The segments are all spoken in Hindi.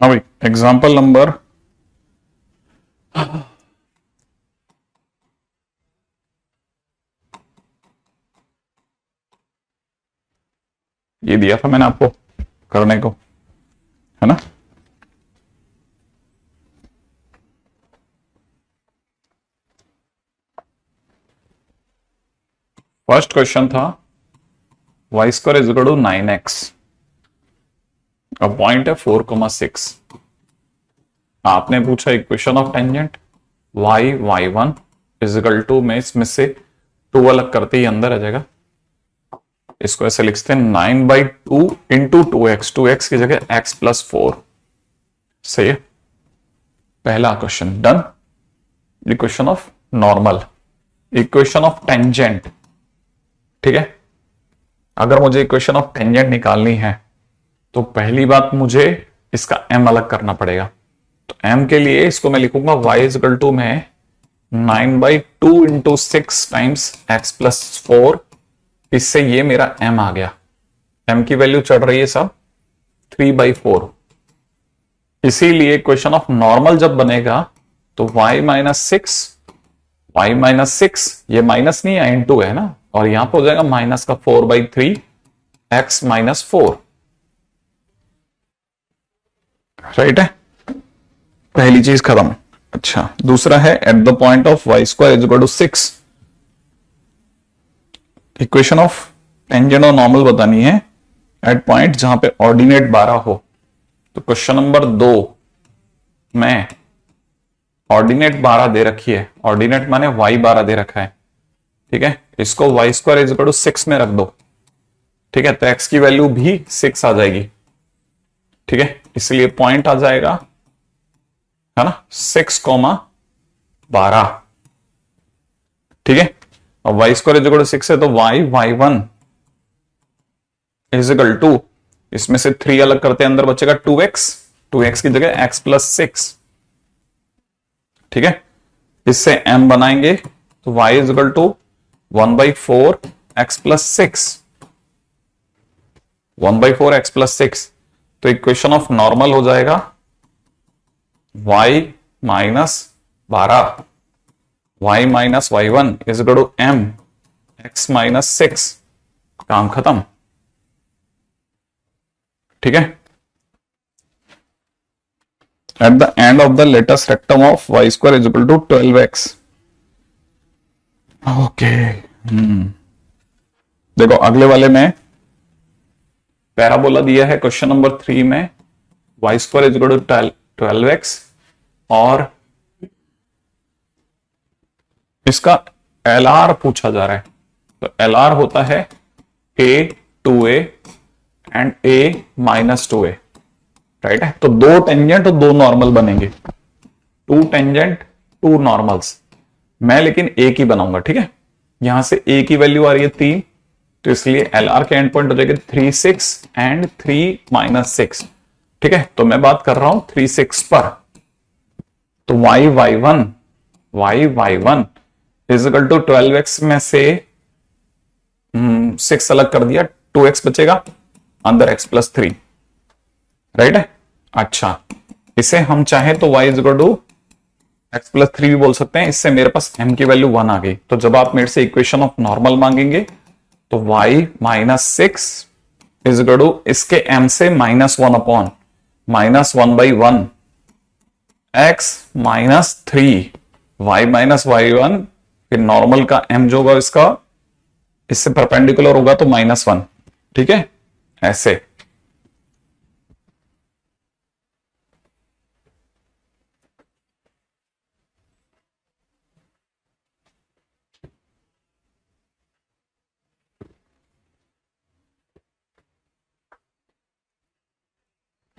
हाँ भाई, एग्जाम्पल नंबर ये दिया था मैंने आपको करने को, है ना। फर्स्ट क्वेश्चन था y square is equal to 9x, अब पॉइंट है 4,6। आपने पूछा equation of tangent y1 is equal to, मैं इसमें से 2 अलग करते ही अंदर आ जाएगा। इसको ऐसे लिखते हैं 9/2 इंटू 2x की जगह x+4। सही है, पहला question done. Equation of normal, equation of tangent, ठीक है। अगर मुझे इक्वेशन ऑफ टेंजेंट निकालनी है तो पहली बात मुझे इसका m अलग करना पड़ेगा। तो m के लिए इसको मैं लिखूंगा y इज इक्वल टू में 9/2 इंटू 6 टाइम्स x+4। इससे ये मेरा m आ गया। m की वैल्यू चढ़ रही है सब 3/4। इसीलिए इक्वेशन ऑफ नॉर्मल जब बनेगा तो y-6 ये माइनस नहीं है, इंटू है ना, और यहां पर हो जाएगा माइनस का 4/3 x-4। राइट है, पहली चीज खत्म। अच्छा, दूसरा है at the point of y square is equal to 6। Equation of tangent और नॉर्मल बतानी है एट पॉइंट जहां पे ऑर्डिनेट 12 हो। तो क्वेश्चन नंबर 2 में ऑर्डिनेट 12 दे रखी है, ऑर्डिनेट माने y12 दे रखा है, ठीक है। इसको y square is equal to 6 में रख दो, ठीक है, तो x की वैल्यू भी 6 आ जाएगी, ठीक है। इसलिए पॉइंट आ जाएगा, है ना, 6,12, ठीक है। अब y square is equal to 6 है तो y1 इज इक्वल टू, इसमें से 3 अलग करते हैं, अंदर बचेगा 2x की जगह x+6, ठीक है। इससे m बनाएंगे तो y is equal to 1/4 x+6, 1/4 x+6। तो इक्वेशन ऑफ नॉर्मल हो जाएगा y-12 y-y1 is equal to m x-6। काम खत्म, ठीक है। At the end of the latus rectum of y square is equal to 12x। Okay, देखो अगले वाले में पैराबोला दिया है क्वेश्चन नंबर 3 में y square is equal to 12x, और इसका LR पूछा जा रहा है। तो LR होता है a2a एंड a-2a, राइट है। तो 2 टेंजेंट और 2 नॉर्मल बनेंगे, 2 टेंजेंट 2 नॉर्मल्स। मैं लेकिन एक ही बनाऊंगा, ठीक है। यहां से a की वैल्यू आ रही है 3, तो इसलिए LR के एंड पॉइंट हो जाएगा 3, 6 एंड 3 - 6, ठीक है। तो मैं बात कर रहा हूं 3, 6 पर। तो y-y1 is equal to 12x में से 6 अलग कर दिया, 2x बचेगा, अंदर x+3, राइट है। अच्छा, इसे हम चाहें तो y is equal to x+3 भी बोल सकते हैं। इससे मेरे पास m की वैल्यू 1 आ गई। तो जब आप मेरे से इक्वेशन ऑफ नॉर्मल मांगेंगे तो y-6 इज इक्वल टू इसके m से -1 अपॉन -1/1 x-3 y-y1, फिर नॉर्मल का m जो होगा इसका इससे परपेंडिकुलर होगा तो -1, ठीक है, ऐसे।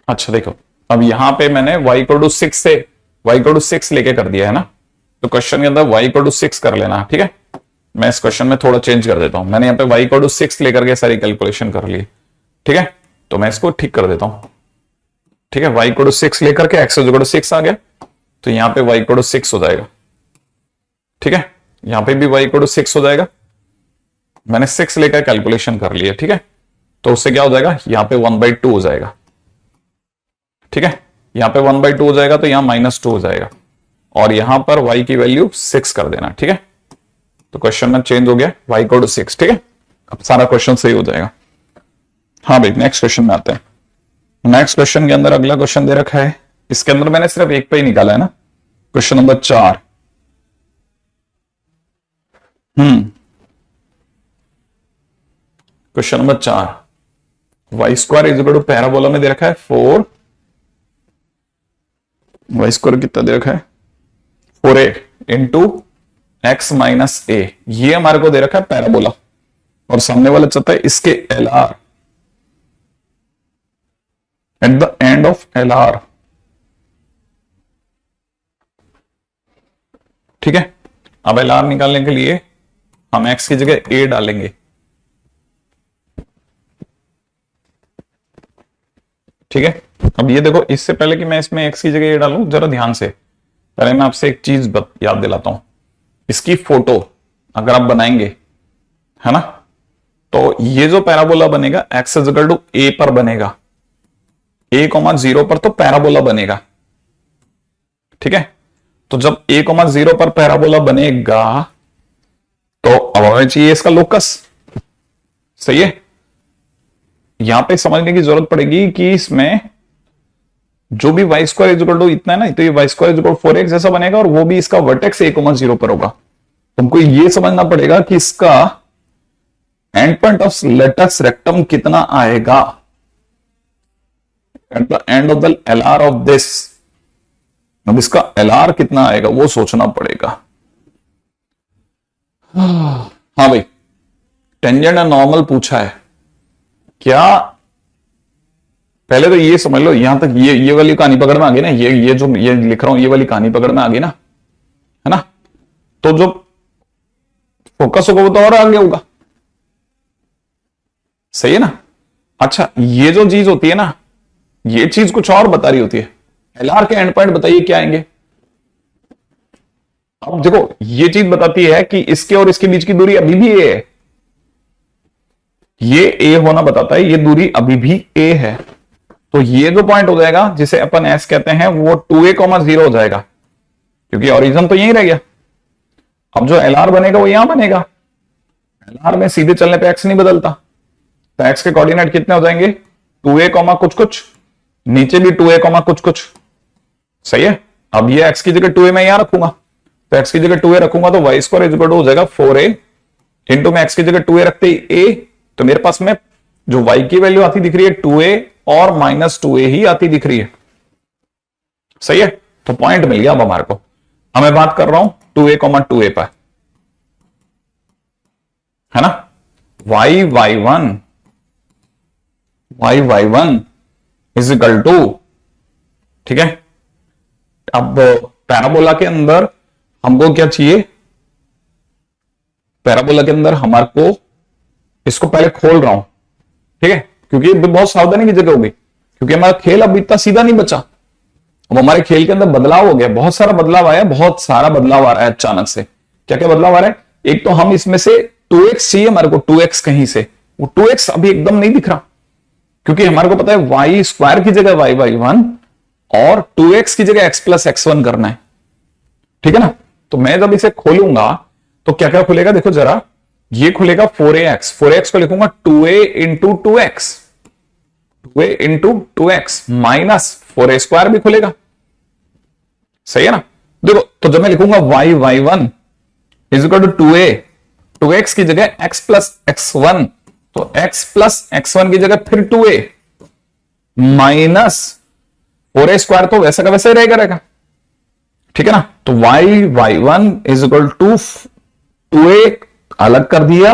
अच्छा देखो, अब यहां पे मैंने y6 से y6 लेके कर दिया है ना, तो क्वेश्चन के अंदर y6 कर लेना, ठीक है। मैं इस क्वेश्चन में थोड़ा चेंज कर देता हूं। मैंने यहाँ पे y6 लेकर के सारी कैलकुलेशन कर ली, ठीक है। तो मैं इसको ठीक कर देता हूं, ठीक है। y6 लेकर के x6 आ गया, तो यहां पे y6 हो जाएगा, ठीक है। यहां पे भी y6 हो जाएगा। मैंने 6 लेकर कैलकुलेशन कर लिया, ठीक है। तो उससे क्या हो जाएगा, यहां पे 1/2 हो जाएगा, ठीक है। यहां पे 1/2 हो जाएगा तो यहां -2 हो जाएगा, और यहां पर y की वैल्यू 6 कर देना, ठीक है। तो क्वेश्चन में चेंज हो गया, y इक्वल टू 6, ठीक है। अब सारा क्वेश्चन सही हो जाएगा। हाँ भाई, नेक्स्ट क्वेश्चन में आते हैं। नेक्स्ट क्वेश्चन के अंदर अगला क्वेश्चन दे रखा है, इसके अंदर मैंने सिर्फ एक पे ही निकाला है ना, question number 4। Question number 4, y square is equal to parabola में दे रखा है 4, वाई स्क्वायर कितना दे रखा है 4a इंटू एक्स माइनस ए, ये हमारे को दे रखा है पैराबोला, और सामने वाला चाहता है इसके L R, eight the end of L R, ठीक है। अब एल आर निकालने के लिए हम एक्स की जगह ए डालेंगे, ठीक है। अब ये देखो, इससे पहले कि मैं इसमें एक्स की जगह ए डालूं, जरा ध्यान से पहले मैं आपसे एक चीज याद दिलाता हूं। इसकी फोटो अगर आप बनाएंगे, है ना, तो ये जो पैराबोला बनेगा एक्स इज इक्वल टू ए पर बनेगा, a,0 पर तो पैराबोला बनेगा, ठीक है। तो जब a,0 पर पैराबोला बनेगा तो अब हमें चाहिए इसका लोकस, सही है। यहां पे समझने की जरूरत पड़ेगी कि इसमें जो भी y square is equal to इतना है ना, तो ये y square is equal to 4x जैसा बनेगा, और वो भी इसका वर्टेक्स a,0 पर होगा। तुमको ये समझना पड़ेगा कि इसका end point of latus rectum कितना आएगा at the end of the L R of this. अब इसका एल आर कितना आएगा वो सोचना पड़ेगा। हाँ भाई, टेंजेंट एंड नॉर्मल पूछा है क्या, पहले तो ये समझ लो, यहां तक ये वाली कहानी पकड़ में आ गई ना, ये जो ये लिख रहा हूं ये वाली कहानी पकड़ में आ गई ना, है ना। तो जो फोकस होगा वो तो और आगे होगा, सही है ना। अच्छा, ये जो चीज होती है ना, ये चीज कुछ और बता रही होती है। एलआर के एंड पॉइंट बताइए क्या आएंगे। अब देखो, ये चीज बताती है कि इसके और इसके बीच की दूरी अभी भी ए है, ये ए होना बताता है, ये दूरी अभी भी ए है। तो ये जो पॉइंट हो जाएगा जिसे अपन एस कहते हैं वो 2a,0 हो जाएगा, क्योंकि ओरिजिन तो यही रह गया। अब जो एलआर बनेगा वो यहां बनेगा, एलआर में सीधे चलने पे एक्स नहीं बदलता, तो एक्स के कोऑर्डिनेट कितने हो जाएंगे 2a, कुछ कुछ, नीचे भी 2a, कुछ कुछ, सही है। अब ये एक्स की जगह 2a मैं यहां रखूंगा, तो एक्स की जगह 2a रखूंगा तो y square is equal to हो जाएगा 4a इंटू में एक्स की जगह 2a रखते ही a, तो मेरे पास में जो y की वैल्यू आती दिख रही है 2a और -2a ही आती दिख रही है, सही है। तो पॉइंट मिल गया अब हमारे को। अब मैं बात कर रहा हूं 2a, 2a पर, है ना। y1 इज इक्वल टू, ठीक है। अब पैराबोला के अंदर हमको क्या चाहिए, पैराबोला के अंदर हमारे को, इसको पहले खोल रहा हूं, ठीक है, क्योंकि बहुत सावधानी की जगह होगी, क्योंकि हमारा खेल अब इतना सीधा नहीं बचा। अब हमारे खेल के अंदर बदलाव हो गया, बहुत सारा बदलाव आया, बहुत सारा बदलाव आ रहा है अचानक से। क्या क्या बदलाव आ रहा है, एक तो हम इसमें से 2x चाहिए हमारे को, 2x कहीं से, वो 2x अभी एकदम नहीं दिख रहा, क्योंकि हमारे को पता है वाई स्क्वायर की जगह y1 और 2x की जगह x प्लस x1 करना है, ठीक है ना। तो मैं जब इसे खोलूंगा तो क्या क्या खुलेगा, देखो जरा, ये खुलेगा 4ax को लिखूंगा 2a into 2x, 2a into 2x minus 4a square भी खुलेगा, सही है ना। देखो, तो जब मैं लिखूंगा y1 is equal to 2a, 2x की जगह x प्लस x1, तो x प्लस x1 की जगह फिर 2a माइनस 4a स्क्वायर, तो वैसा का वैसा ही रहेगा, ठीक है ना। तो y1 is equal to 2a अलग कर दिया,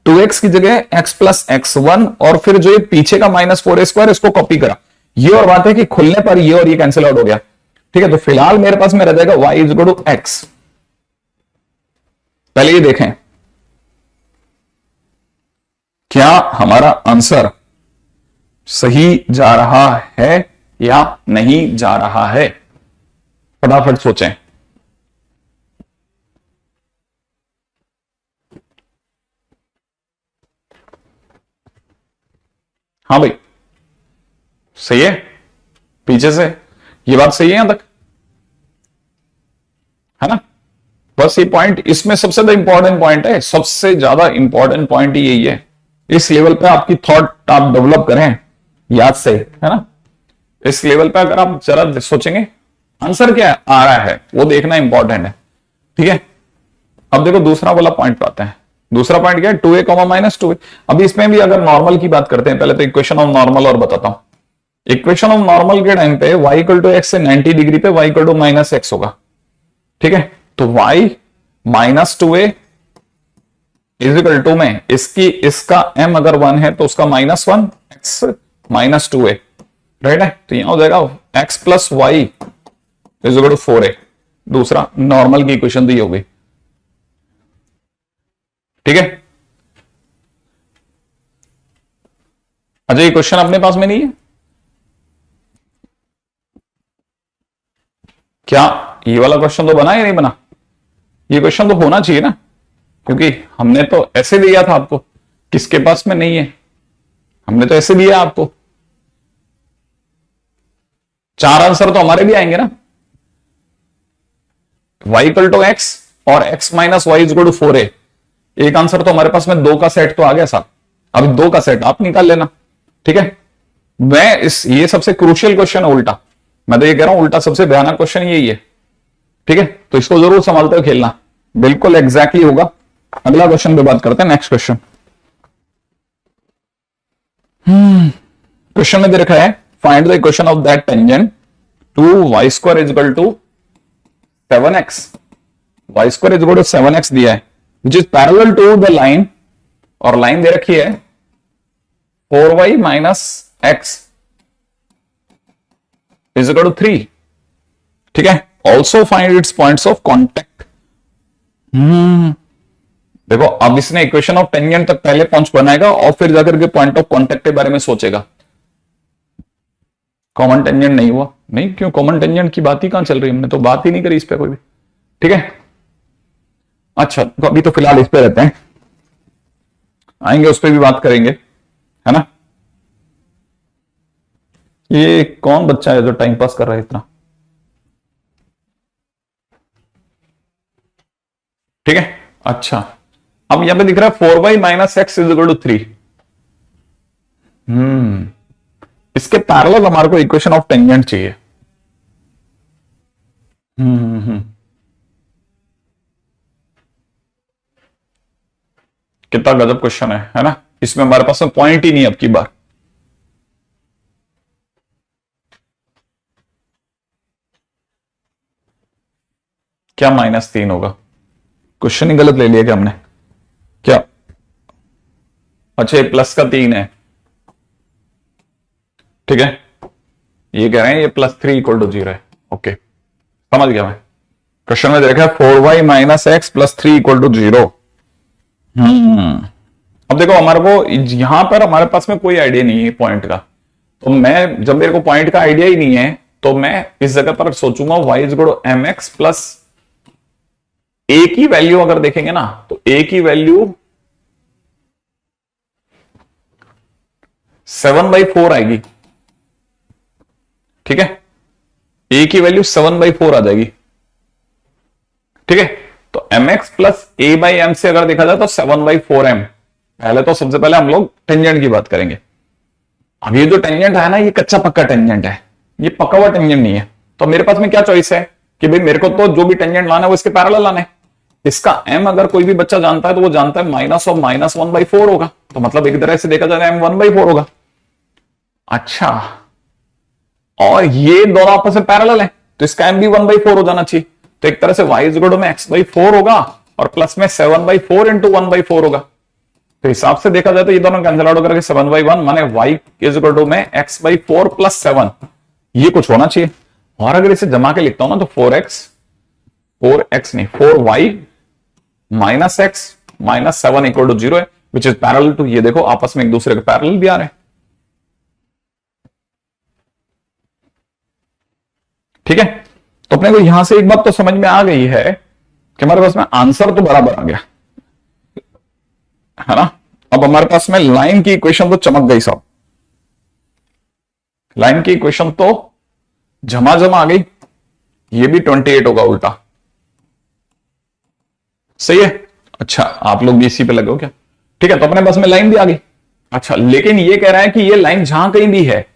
2x की जगह x प्लस x1, और फिर जो ये पीछे का -4a स्क्वायर इसको कॉपी करा। ये और बात है कि खुलने पर ये और ये कैंसिल आउट हो गया, ठीक है। तो फिलहाल मेरे पास में रह जाएगा y is equal to x। पहले ये देखें क्या हमारा आंसर सही जा रहा है या नहीं जा रहा है, फटाफट सोचें। हाँ भाई, सही है। पीछे से ये बात सही है यहां तक, है ना? बस ये पॉइंट इसमें सबसे ज्यादा इंपॉर्टेंट पॉइंट है, सबसे ज्यादा इंपॉर्टेंट पॉइंट ही यही है। इस लेवल पे आपकी थॉट आप डेवलप करें याद से, है ना? इस लेवल पे अगर आप जरा सोचेंगे आंसर क्या आ रहा है वो देखना इंपॉर्टेंट है, ठीक है? अब देखो दूसरा वाला पॉइंट पे आते हैं। दूसरा पॉइंट क्या है? 2a comma minus 2a। अभी इसमें भी अगर नॉर्मल की बात करते हैं, पहले तो इक्वेशन ऑफ नॉर्मल और बताता हूं। इक्वेशन ऑफ नॉर्मल के टाइम पे y इक्वल टू एक्स से 90 डिग्री पे y equal to minus x होगा, ठीक है? तो y minus 2a is equal to में इसका m अगर 1 है तो उसका minus 1 x minus 2a, right है? तो यहां हो जाएगा x plus y is equal to 4a। दूसरा नॉर्मल की इक्वेशन दी होगी, ठीक है? अच्छा ये क्वेश्चन अपने पास में नहीं है क्या? ये वाला क्वेश्चन तो बना या नहीं बना? ये क्वेश्चन तो होना चाहिए ना, क्योंकि हमने तो ऐसे दिया था आपको। किसके पास में नहीं है? हमने तो ऐसे दिया आपको। 4 आंसर तो हमारे भी आएंगे ना। y इक्वल टू एक्स और x minus y is equal to 4a। एक आंसर तो हमारे पास में 2 का सेट तो आ गया साहब। अभी 2 का सेट आप निकाल लेना, ठीक है? ये सबसे क्रूशियल क्वेश्चन है उल्टा। मैं तो ये कह रहा हूं उल्टा सबसे भयानक क्वेश्चन यही है, ठीक है? तो इसको जरूर संभालते हुए खेलना, बिल्कुल एग्जैक्टली होगा। अगला क्वेश्चन पे बात करते हैं, नेक्स्ट क्वेश्चन। क्वेश्चन में दे रखा है find the equation of that tangent to y square is equal to 7x। Y square is equal to 7x दिया है which is parallel to the line, और लाइन दे रखी है 4y minus x is equal to 3, ठीक है? Also find its points of contact. देखो अब इसने इक्वेशन ऑफ टेंजेंट तक पहले पहुंच बनाएगा और फिर जाकर के पॉइंट ऑफ कॉन्टेक्ट के बारे में सोचेगा। कॉमन टेंजेंट नहीं हुआ, नहीं क्यों? कॉमन टेंजेंट की बात ही कहां चल रही है? हमने तो बात ही नहीं करी इस पे कोई भी, ठीक है? अच्छा तो अभी तो फिलहाल इस पे रहते हैं, आएंगे उस पे भी बात करेंगे, है ना? ये कौन बच्चा है जो टाइम पास कर रहा है इतना, ठीक है? अच्छा अब यहां पे दिख रहा है 4y minus x is equal to 3। इसके पैरेलल हमारे को इक्वेशन ऑफ टेंजेंट चाहिए। कितना गजब क्वेश्चन है ना? इसमें हमारे पास में पॉइंट ही नहीं अब की बार। क्या -3 होगा? क्वेश्चन ही गलत ले लिया क्या हमने? क्या? अच्छा ये प्लस का 3 है, ठीक है? ये कह रहे हैं ये +3 इक्वल टू 0 है। ओके समझ गया मैं। क्वेश्चन में देखा है 4y minus x plus 3 equal to 0। अब देखो हमारे को यहां पर हमारे पास में कोई आइडिया नहीं है पॉइंट का, तो मैं जब मेरे को पॉइंट का आइडिया ही नहीं है तो मैं इस जगह पर सोचूंगा y is equal to m x plus a की वैल्यू अगर देखेंगे ना तो ए की वैल्यू 7/4 आएगी, ठीक है? ए की वैल्यू 7/4 आ जाएगी, ठीक है? तो mx plus a by m से अगर देखा जाए तो 7/4m। पहले तो सबसे पहले हम लोग टेंजेंट की बात करेंगे। अब ये जो टेंजेंट है ना ये कच्चा पक्का टेंजेंट है, ये पक्का हुआ टेंजेंट नहीं है। तो मेरे पास में क्या चॉइस है कि भाई मेरे को तो जो भी टेंजेंट लाना है वो इसके पैरेलल लाना है। इसका m अगर कोई भी बच्चा जानता है तो वो जानता है -1/4 होगा, तो मतलब एक तरह से देखा जाए m 1/4 होगा। अच्छा और ये दोनों आपस में पैरेलल है तो इसका m भी 1/4 हो जाना चाहिए। तो एक तरह से y इज इक्वल टू में x/4 होगा और प्लस में 7/4 इंटू 1/4 होगा। तो हिसाब से देखा जाए तो ये दोनों कैंसिल आउट करके 7/1 माने y इज इक्वल टू में x/4 प्लस 7 ये कुछ होना चाहिए। और अगर इसे जमा के लिखता हूं ना तो 4x नहीं 4y minus x minus 7 equal to 0 है विच इज पैरेलल टू, ये देखो आपस में एक दूसरे के पैरेलल भी आ रहे हैं, ठीक है? तो अपने को यहां से एक बात तो समझ में आ गई है कि हमारे पास में आंसर तो बराबर आ गया, है ना? अब हमारे पास में लाइन की इक्वेशन तो चमक गई साहब, लाइन की इक्वेशन तो जमा जमा आ गई, ये भी 28 होगा उल्टा। सही है। अच्छा, आप लोग भी इसी पे लगे हो क्या? ठीक है, तो अपने बस में लाइन भी आ गई। अच्छा, लेकिन ये कह रहा है कि ये लाइन जहां कहीं भी है,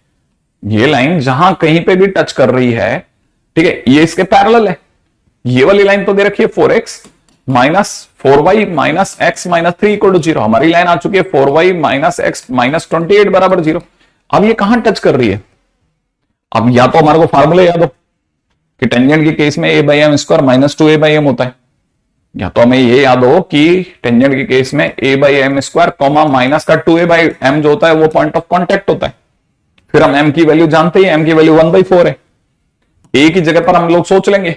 ये लाइन जहां कहीं पे भी टच कर रही है, ठीक है, ये इसके पैरेलल है। ये वाली लाइन तो दे रखी है 4x minus 4y minus x minus 3 equal to 0। हमारी लाइन आ चुकी है 4y माइनस x माइनस 28 बराबर 0। अब ये कहां टच कर रही है? अब या तो हमारे को फार्मूला याद हो कि टेंजेंट के केस में a by m square minus 2a by m होता है, या तो हमें ये याद हो कि टेंजेंट के केस में a by m square comma minus का 2a बाई एम जो होता है वो पॉइंट ऑफ कॉन्टेक्ट होता है। फिर हम m की वैल्यू जानते ही, m की वैल्यू 1/4 है। a की जगह पर हम लोग सोच लेंगे,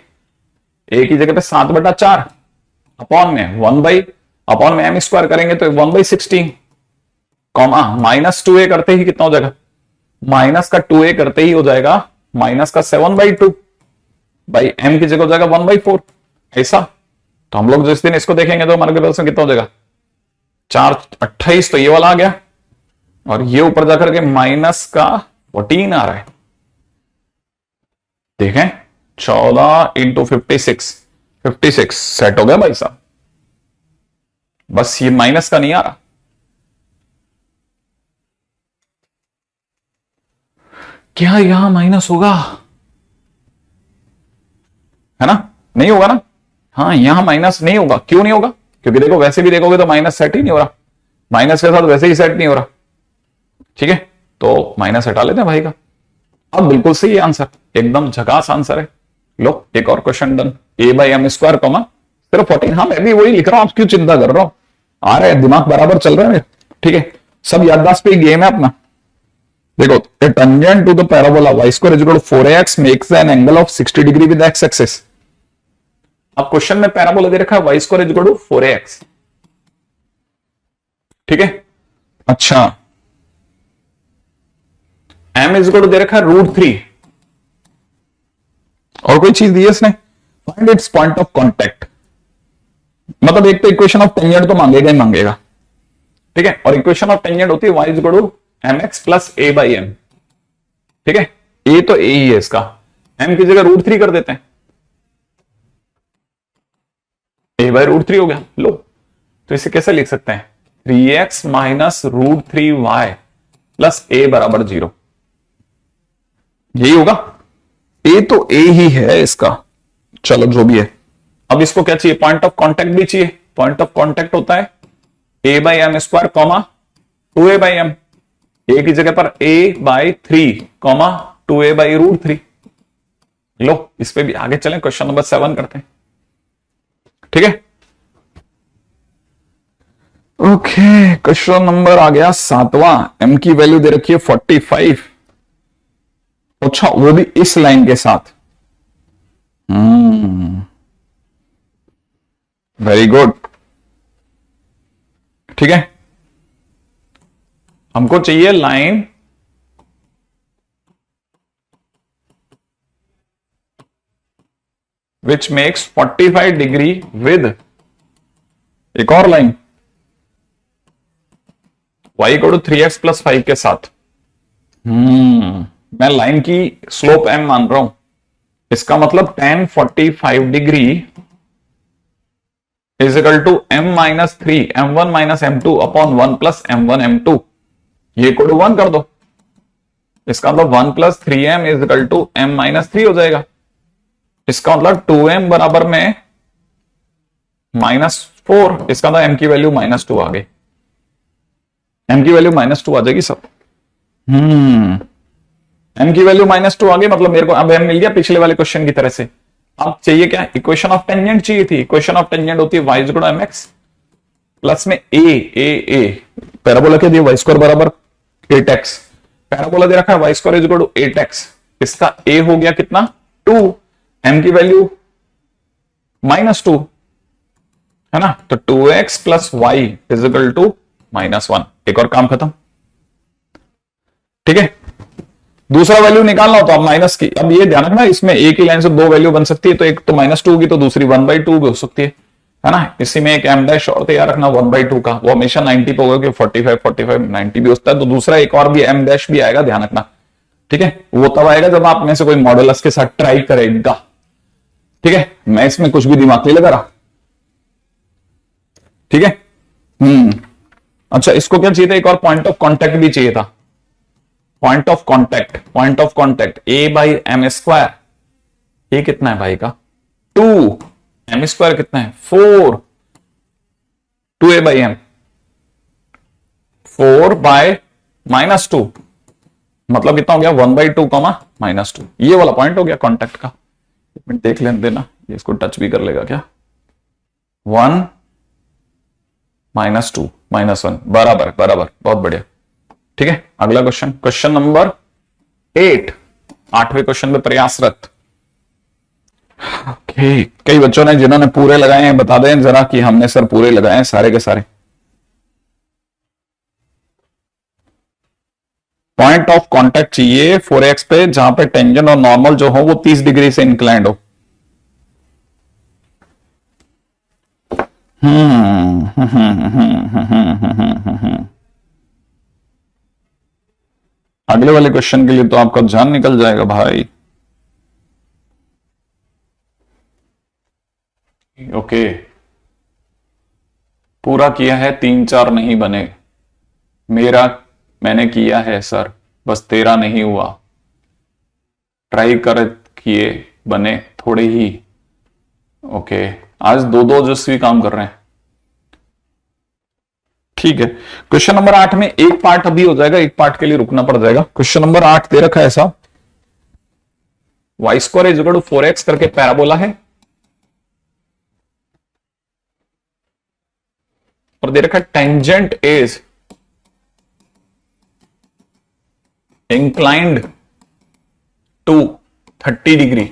a की जगह पे 7/4 अपॉन में 1/अपॉन में m स्क्वायर करेंगे तो 1/16 कॉमा माइनस 2a करते ही कितना हो जाएगा? माइनस का 2a करते ही हो जाएगा माइनस का 7/2 बाई m की जगह हो जाएगा 1/4। ऐसा तो हम लोग जिस दिन इसको देखेंगे तो हमारे पास कितना हो जाएगा? 4/28 तो ये वाला आ गया, और ये ऊपर जाकर के माइनस का 14 आ रहा है। देखें, 14 इंटू 56 सेट हो गया भाई साहब। बस ये माइनस का नहीं आ रहा। क्या यहां माइनस होगा? है ना? नहीं होगा ना? हाँ, यहां माइनस नहीं होगा। क्यों नहीं होगा? क्योंकि देखो, वैसे भी देखोगे तो माइनस सेट ही नहीं हो रहा, माइनस के साथ वैसे ही सेट नहीं हो रहा। ठीक है, तो माइनस हटा लेते हैं भाई का। अब बिल्कुल सही आंसर, एकदम झकास आंसर है। लो, एक और question done. a by m square comma सिर्फ 14। हाँ, मैं भी वही लिख रहा हूं, आप क्यों चिंता कर रहा हूं? आ रहा है, दिमाग बराबर चल रहा है। ठीक है, सब याददाश्त पे गेम है अपना। देखो, a tangent to the parabola y square is equal to 4ax makes an angle of 60 degree with x axis. अब क्वेश्चन में पैराबोला दे रखा है y square is equal to 4ax। ठीक है, अच्छा, m इज इक्वल टू दे रखा है √3, और कोई चीज दी है इसने? Find its point of contact. मतलब एक तो इक्वेशन ऑफ टेंजेंट तो मांगेगा ही मांगेगा। ठीक है, और इक्वेशन ऑफ टेंजेंट होती है y is equal to mx plus a by m. ठीक है, a तो a ही है इसका, m की जगह √3 कर देते हैं, a बाई √3 हो गया। लो, तो इसे कैसे लिख सकते हैं? 3x minus √3y plus a बराबर 0। यही होगा, a तो a ही है इसका। चलो, जो भी है। अब इसको क्या चाहिए? पॉइंट ऑफ कॉन्टेक्ट भी चाहिए। पॉइंट ऑफ कॉन्टेक्ट होता है a by m square comma 2a by m. a की जगह पर a by 3 comma 2a by √3। लो, इस पे भी आगे चलें, क्वेश्चन नंबर 7 करते हैं। ठीक है, ओके, क्वेश्चन नंबर आ गया 7वां। m की वैल्यू दे रखी है 45। अच्छा, वो भी इस लाइन के साथ। Very good. ठीक है, हमको चाहिए line which makes 45 degree with एक और line y equal to 3x plus 5 के साथ। मैं लाइन की स्लोप m मान रहा हूं, इसका मतलब tan 45 degree is equal to m minus 3 m1 minus m2 upon 1 plus m1 m2। ये इक्वल टू 1 कर दो, इसका मतलब 1 plus 3m is equal to m minus 3 हो जाएगा। इसका मतलब 2m बराबर में -4। इसका मतलब m की वैल्यू -2 आ गई। m की वैल्यू -2 आ जाएगी सब। m की वैल्यू -2 आ गई, मतलब मेरे को अब m मिल गया पिछले वाले क्वेश्चन की तरह से। अब चाहिए क्या? इक्वेशन ऑफ टेंजेंट चाहिए थी। इक्वेशन ऑफ टेंजेंट होती है y equal to mx plus में a पैराबोला के दिए y स्क्वायर बराबर 8x। पैराबोला दे रखा है y square equal to 8x। इसका a हो गया कितना? 2। m की वैल्यू -2 है ना, तो 2x plus y is equal to -1। एक और काम खत्म। ठीक है, दूसरा वैल्यू निकालना हो तो आप माइनस की। अब ये ध्यान रखना, इसमें एक ही लाइन से दो वैल्यू बन सकती है, तो एक तो -2 होगी तो दूसरी 1/2 भी हो सकती है ना। इसी में एक m डैश और तैयार रखना 1/2 का, वो हमेशा 90 पे होगा कि 45 90 भी होता है, तो दूसरा एक और भी m डैश भी आएगा, ध्यान रखना। ठीक है, वो तब आएगा जब आप में से कोई मॉडुलस के साथ ट्राई करेगा। ठीक है, मैं इसमें कुछ भी दिमाग नहीं लगा रहा। ठीक है, अच्छा, इसको क्या चाहिए था, एक और पॉइंट ऑफ कांटेक्ट भी चाहिए था। Point of contact a by m square, a कितना है भाई का 2, एम स्क्वायर कितना है 4, 2a बाई एम 4 बाय -2, मतलब कितना हो गया 1/2 -2। ये वाला पॉइंट हो गया कांटेक्ट का। देख लेने देना, ये इसको टच भी कर लेगा क्या, 1 -2 -1 बराबर बराबर, बहुत बढ़िया। ठीक है, अगला क्वेश्चन, क्वेश्चन नंबर 8, 8वें क्वेश्चन पे प्रयासरत। ओके, कई बच्चों ने जिन्होंने पूरे लगाए हैं बता दें जरा कि हमने सर पूरे लगाए हैं सारे के सारे। पॉइंट ऑफ कांटेक्ट चाहिए 4x पे जहां पे टेंजेंट और नॉर्मल जो हो वो 30 डिग्री से इंक्लाइंड हो। अगले वाले क्वेश्चन के लिए तो आपका जान निकल जाएगा भाई। ओके, पूरा किया है 3-4 नहीं बने, मैंने किया है सर, बस तेरा नहीं हुआ, ट्राई कर किए बने थोड़े ही। ओके, आज 2-2 जस्वी काम कर रहे हैं। ठीक है, क्वेश्चन नंबर 8 में एक पार्ट अभी हो जाएगा, एक पार्ट के लिए रुकना पड़ जाएगा। क्वेश्चन नंबर 8 दे रखा है ऐसा, y square is equal to 4x करके पैराबोला है और दे रखा है tangent is inclined to 30 degree.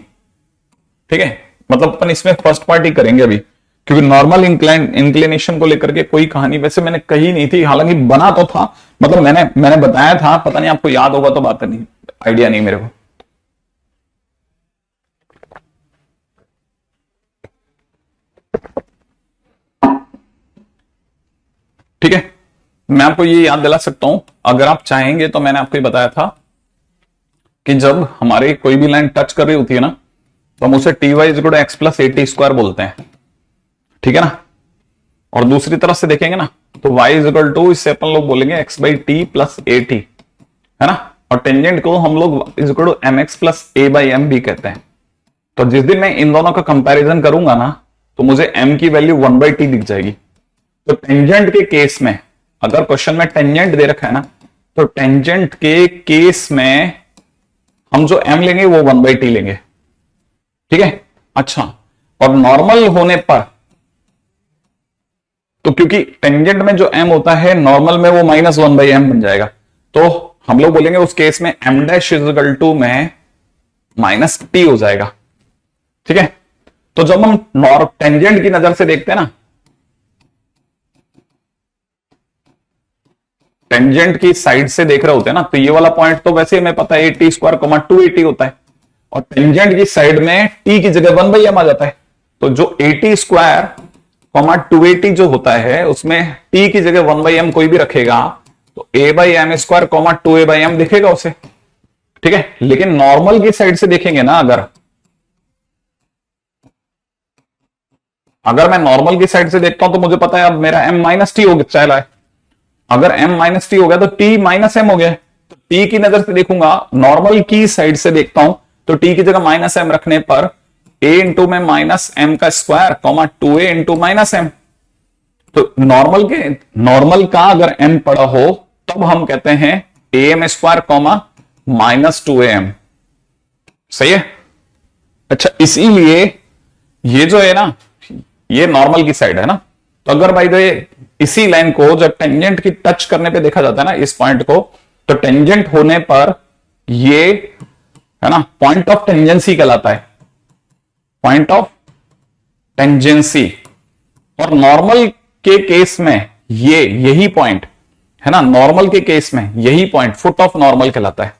ठीक है, मतलब अपन इसमें फर्स्ट पार्ट ही करेंगे अभी, क्योंकि नॉर्मल इंक्लिनेशन को लेकर के कोई कहानी वैसे मैंने कही नहीं थी, हालांकि बना तो था, मतलब मैंने बताया था, पता नहीं आपको याद होगा तो बात नहीं, आइडिया नहीं मेरे को। ठीक है, मैं आपको ये याद दिला सकता हूं, अगर आप चाहेंगे तो मैंने आपको ये बताया था कि जब हमारे कोई भी लाइन टच कर रही होती है ना, तो हम उसे t y is equal to x plus a square बोलते हैं। ठीक है ना, और दूसरी तरफ से देखेंगे ना तो y इज इक्वल टू, इससे अपन लोग बोलेंगे x by t plus a t, है ना, और टेंजेंट को हम लोग is equal to m x plus a by m भी कहते हैं। तो जिस दिन मैं इन दोनों का कंपैरिजन करूंगा ना तो मुझे m की वैल्यू 1/t दिख जाएगी। तो टेंजेंट के केस में, अगर क्वेश्चन में टेंजेंट दे रखा है ना, तो टेंजेंट के केस में हम जो m लेंगे वो 1/t लेंगे। ठीक है, अच्छा, और नॉर्मल होने पर, तो क्योंकि टेंजेंट में जो m होता है नॉर्मल में वो -1/m बन जाएगा, तो हम लोग बोलेंगे उस केस में m dash is equal to में -t हो जाएगा। ठीक है, तो जब हम टेंजेंट की नजर से देखते हैं ना, टेंजेंट की साइड से देख रहे होते हैं ना, तो ये वाला पॉइंट तो वैसे हमें पता है टी स्क्वायर 280 होता है, और टेंजेंट की साइड में t की जगह 1/m आ जाता है। तो जो 80 स्क्वायर 280 जो होता है उसमें t की जगह 1/m कोई भी रखेगा तो a by m square 2a by m दिखेगा उसे। ठीक है, लेकिन नॉर्मल की साइड से देखेंगे ना, अगर मैं नॉर्मल की साइड से देखता हूं तो मुझे पता है अब मेरा m -t हो चला है। अगर m -t हो गया तो t -m हो गया। तो t की नजर से देखूंगा, नॉर्मल की साइड से देखता हूं तो t की जगह -m रखने पर a इंटू में -m का स्क्वायर 2a इंटू -m। तो नॉर्मल का अगर m पड़ा हो तब हम कहते हैं am स्क्वायर -2am। सही है, अच्छा, इसीलिए ये जो है ना, ये नॉर्मल की साइड है ना, तो अगर भाई तो इसी लाइन को जब टेंजेंट की टच करने पे देखा जाता है ना इस पॉइंट को, तो टेंजेंट होने पर ये है ना पॉइंट ऑफ टेंजेंसी कहलाता है, पॉइंट ऑफ टेंजेंसी। और नॉर्मल के केस में यही पॉइंट है ना, नॉर्मल के केस में यही पॉइंट फुट ऑफ नॉर्मल कहलाता है।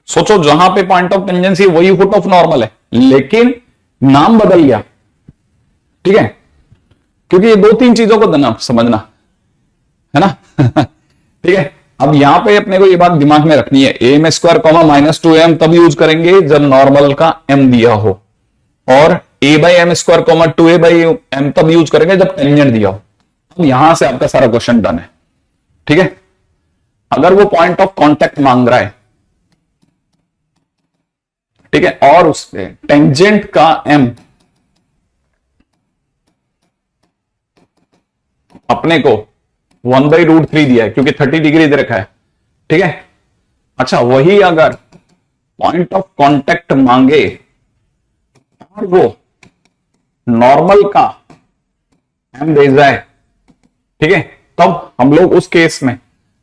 सोचो, जहां पे पॉइंट ऑफ टेंजेंसी वही फुट ऑफ नॉर्मल है, लेकिन नाम बदल गया। ठीक है, क्योंकि ये 2-3 चीजों को देना समझना है ना ठीक है, अब यहां पे अपने को ये बात दिमाग में रखनी है, a m square comma minus two m तब यूज करेंगे जब नॉर्मल का एम दिया हो, और a by m square comma two a by m तब यूज करेंगे जब टेंजेंट दिया हो। अब यहां से आपका सारा क्वेश्चन डन है, ठीक है। अगर वो पॉइंट ऑफ कांटेक्ट मांग रहा है, ठीक है, और उसके टेंजेंट का एम अपने को 1/√3 दिया है क्योंकि 30 डिग्री दे रखा है, ठीक है। अच्छा, वही अगर पॉइंट ऑफ कांटेक्ट मांगे और वो नॉर्मल का एम दे जाए, ठीक है, तब हम लोग उस केस में,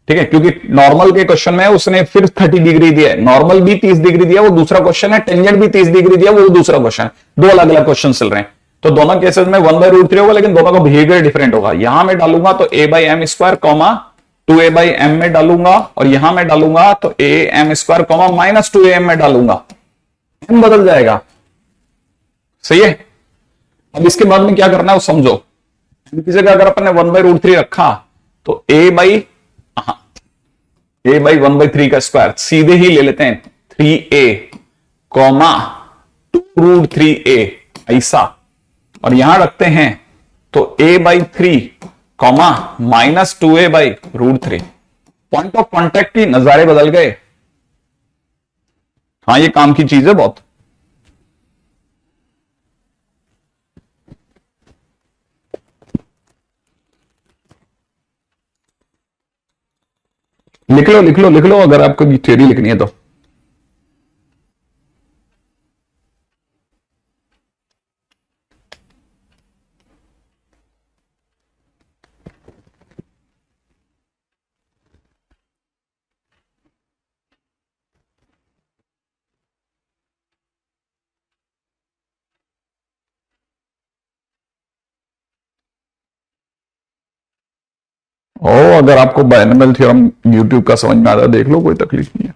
ठीक है, क्योंकि नॉर्मल के क्वेश्चन में उसने फिर 30 डिग्री दिया है, नॉर्मल भी 30 डिग्री दिया वो दूसरा क्वेश्चन है, टेंजेंट भी 30 डिग्री दिया वो दूसरा क्वेश्चन है, दो अलग अलग क्वेश्चन चल रहे हैं। तो दोनों केसेस में 1/√3 होगा, लेकिन दोनों का बिहेवियर डिफरेंट होगा। यहां मैं डालूंगा तो a by m square comma 2a by m में डालूंगा, और यहां मैं डालूंगा तो a m square comma minus 2am में डालूंगा, एम बदल जाएगा, सही है। अब इसके बाद में क्या करना है वो समझो। एम की जगह अगर अपन ने 1/√3 रखा तो ए बाई 1/3 का स्क्वायर सीधे ही ले लेते हैं 3a कॉमा 2√3a ऐसा, और यहां रखते हैं तो a/3 comma minus 2a/√3। Point of contact की नजारे बदल गए। हाँ, ये काम की चीज है बहुत। लिख लो लिख लो लिख लो, अगर आपको थ्योरी लिखनी है तो। ओ, अगर आपको बायनॉमियल थ्योरम यूट्यूब का समझ में आता है देख लो, कोई तकलीफ नहीं है।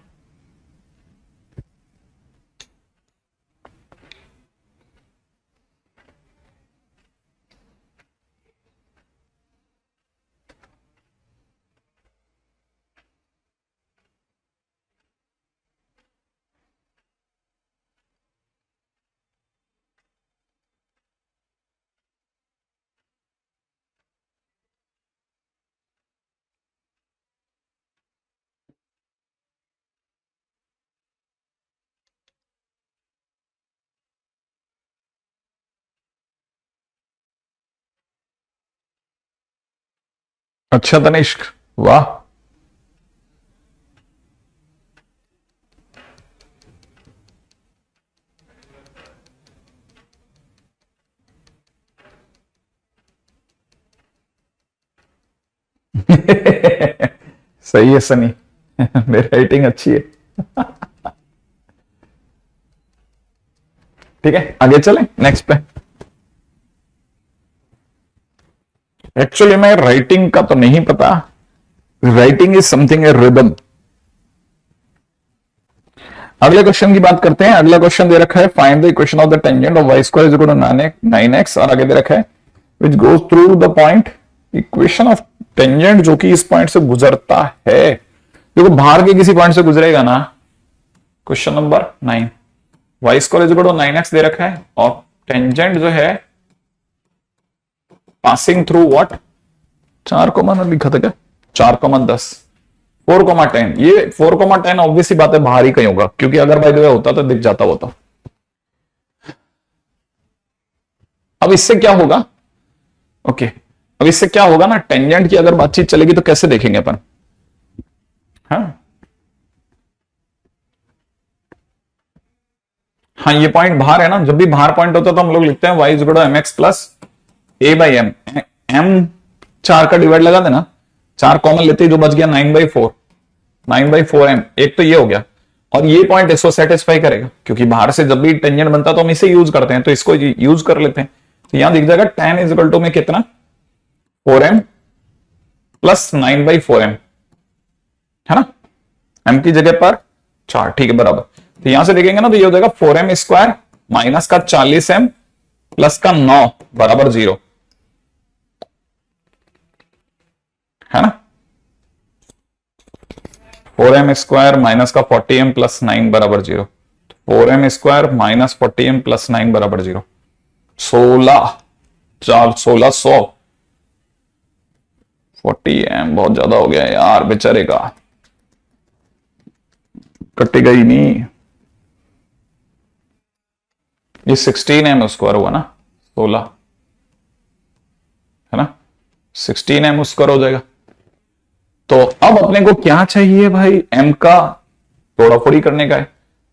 अच्छा तनिष्क, वाह। सही है सनी। मेरी राइटिंग अच्छी है। ठीक है, आगे चलें नेक्स्ट पे। एक्चुअली मैं राइटिंग का तो नहीं पता, writing is something a rhythm. अगले क्वेश्चन की बात करते हैं। अगला क्वेश्चन दे रखा है find the equation of the tangent of y square is equal to 9x, और आगे दे रखा है which goes through the point. Equation of tangent जो कि इस पॉइंट से गुजरता है, देखो बाहर के किसी पॉइंट से गुजरेगा ना। Question number 9, y square is equal to 9x दे रखा है, और टेंजेंट जो है पासिंग थ्रू व्हाट, 4 लिखा था क्या, 4, 4,10 ये 4,10 ऑब्वियसली बात है बाहर ही कहीं होगा, क्योंकि अगर बाय द वे होता तो दिख जाता वो तो। अब इससे क्या होगा, ओके, अब इससे क्या होगा ना, टेंजेंट की अगर बातचीत चलेगी तो कैसे देखेंगे अपन। हाँ, ये पॉइंट बाहर है ना, जब भी बाहर पॉइंट होता है तो हम लोग लिखते हैं y is equal to mx plus a by m. m 4 का डिवाइड लगा देना, 4 कॉमन लेते ही जो बच गया 9/4, 9/4m। एक तो ये हो गया, और ये पॉइंट इसको सेटिस्फाई करेगा, क्योंकि बाहर से जब भी टेंजेंट बनता है तो हम इसे यूज करते हैं, तो इसको यूज कर लेते हैं। तो यहां दिख जाएगा tan इज इक्वल टू में कितना, 4m प्लस 9/4m, है ना, m की जगह पर 4, ठीक है, बराबर। तो यहां से देखेंगे ना तो ये हो जाएगा 4m स्क्वायर माइनस का 40m प्लस का 9 बराबर 0, है ना। 4m² माइनस का 40m प्लस 9 बराबर 0। 4m² माइनस 40m प्लस 9 बराबर 0। 1600। 40m बहुत ज्यादा हो गया यार बेचारे का, कटेगा ही नहीं। ये 16m² हुआ ना, 16 है ना, 16m² हो जाएगा। तो अब अपने को क्या चाहिए भाई, m का तोड़ाफोड़ी करने का है,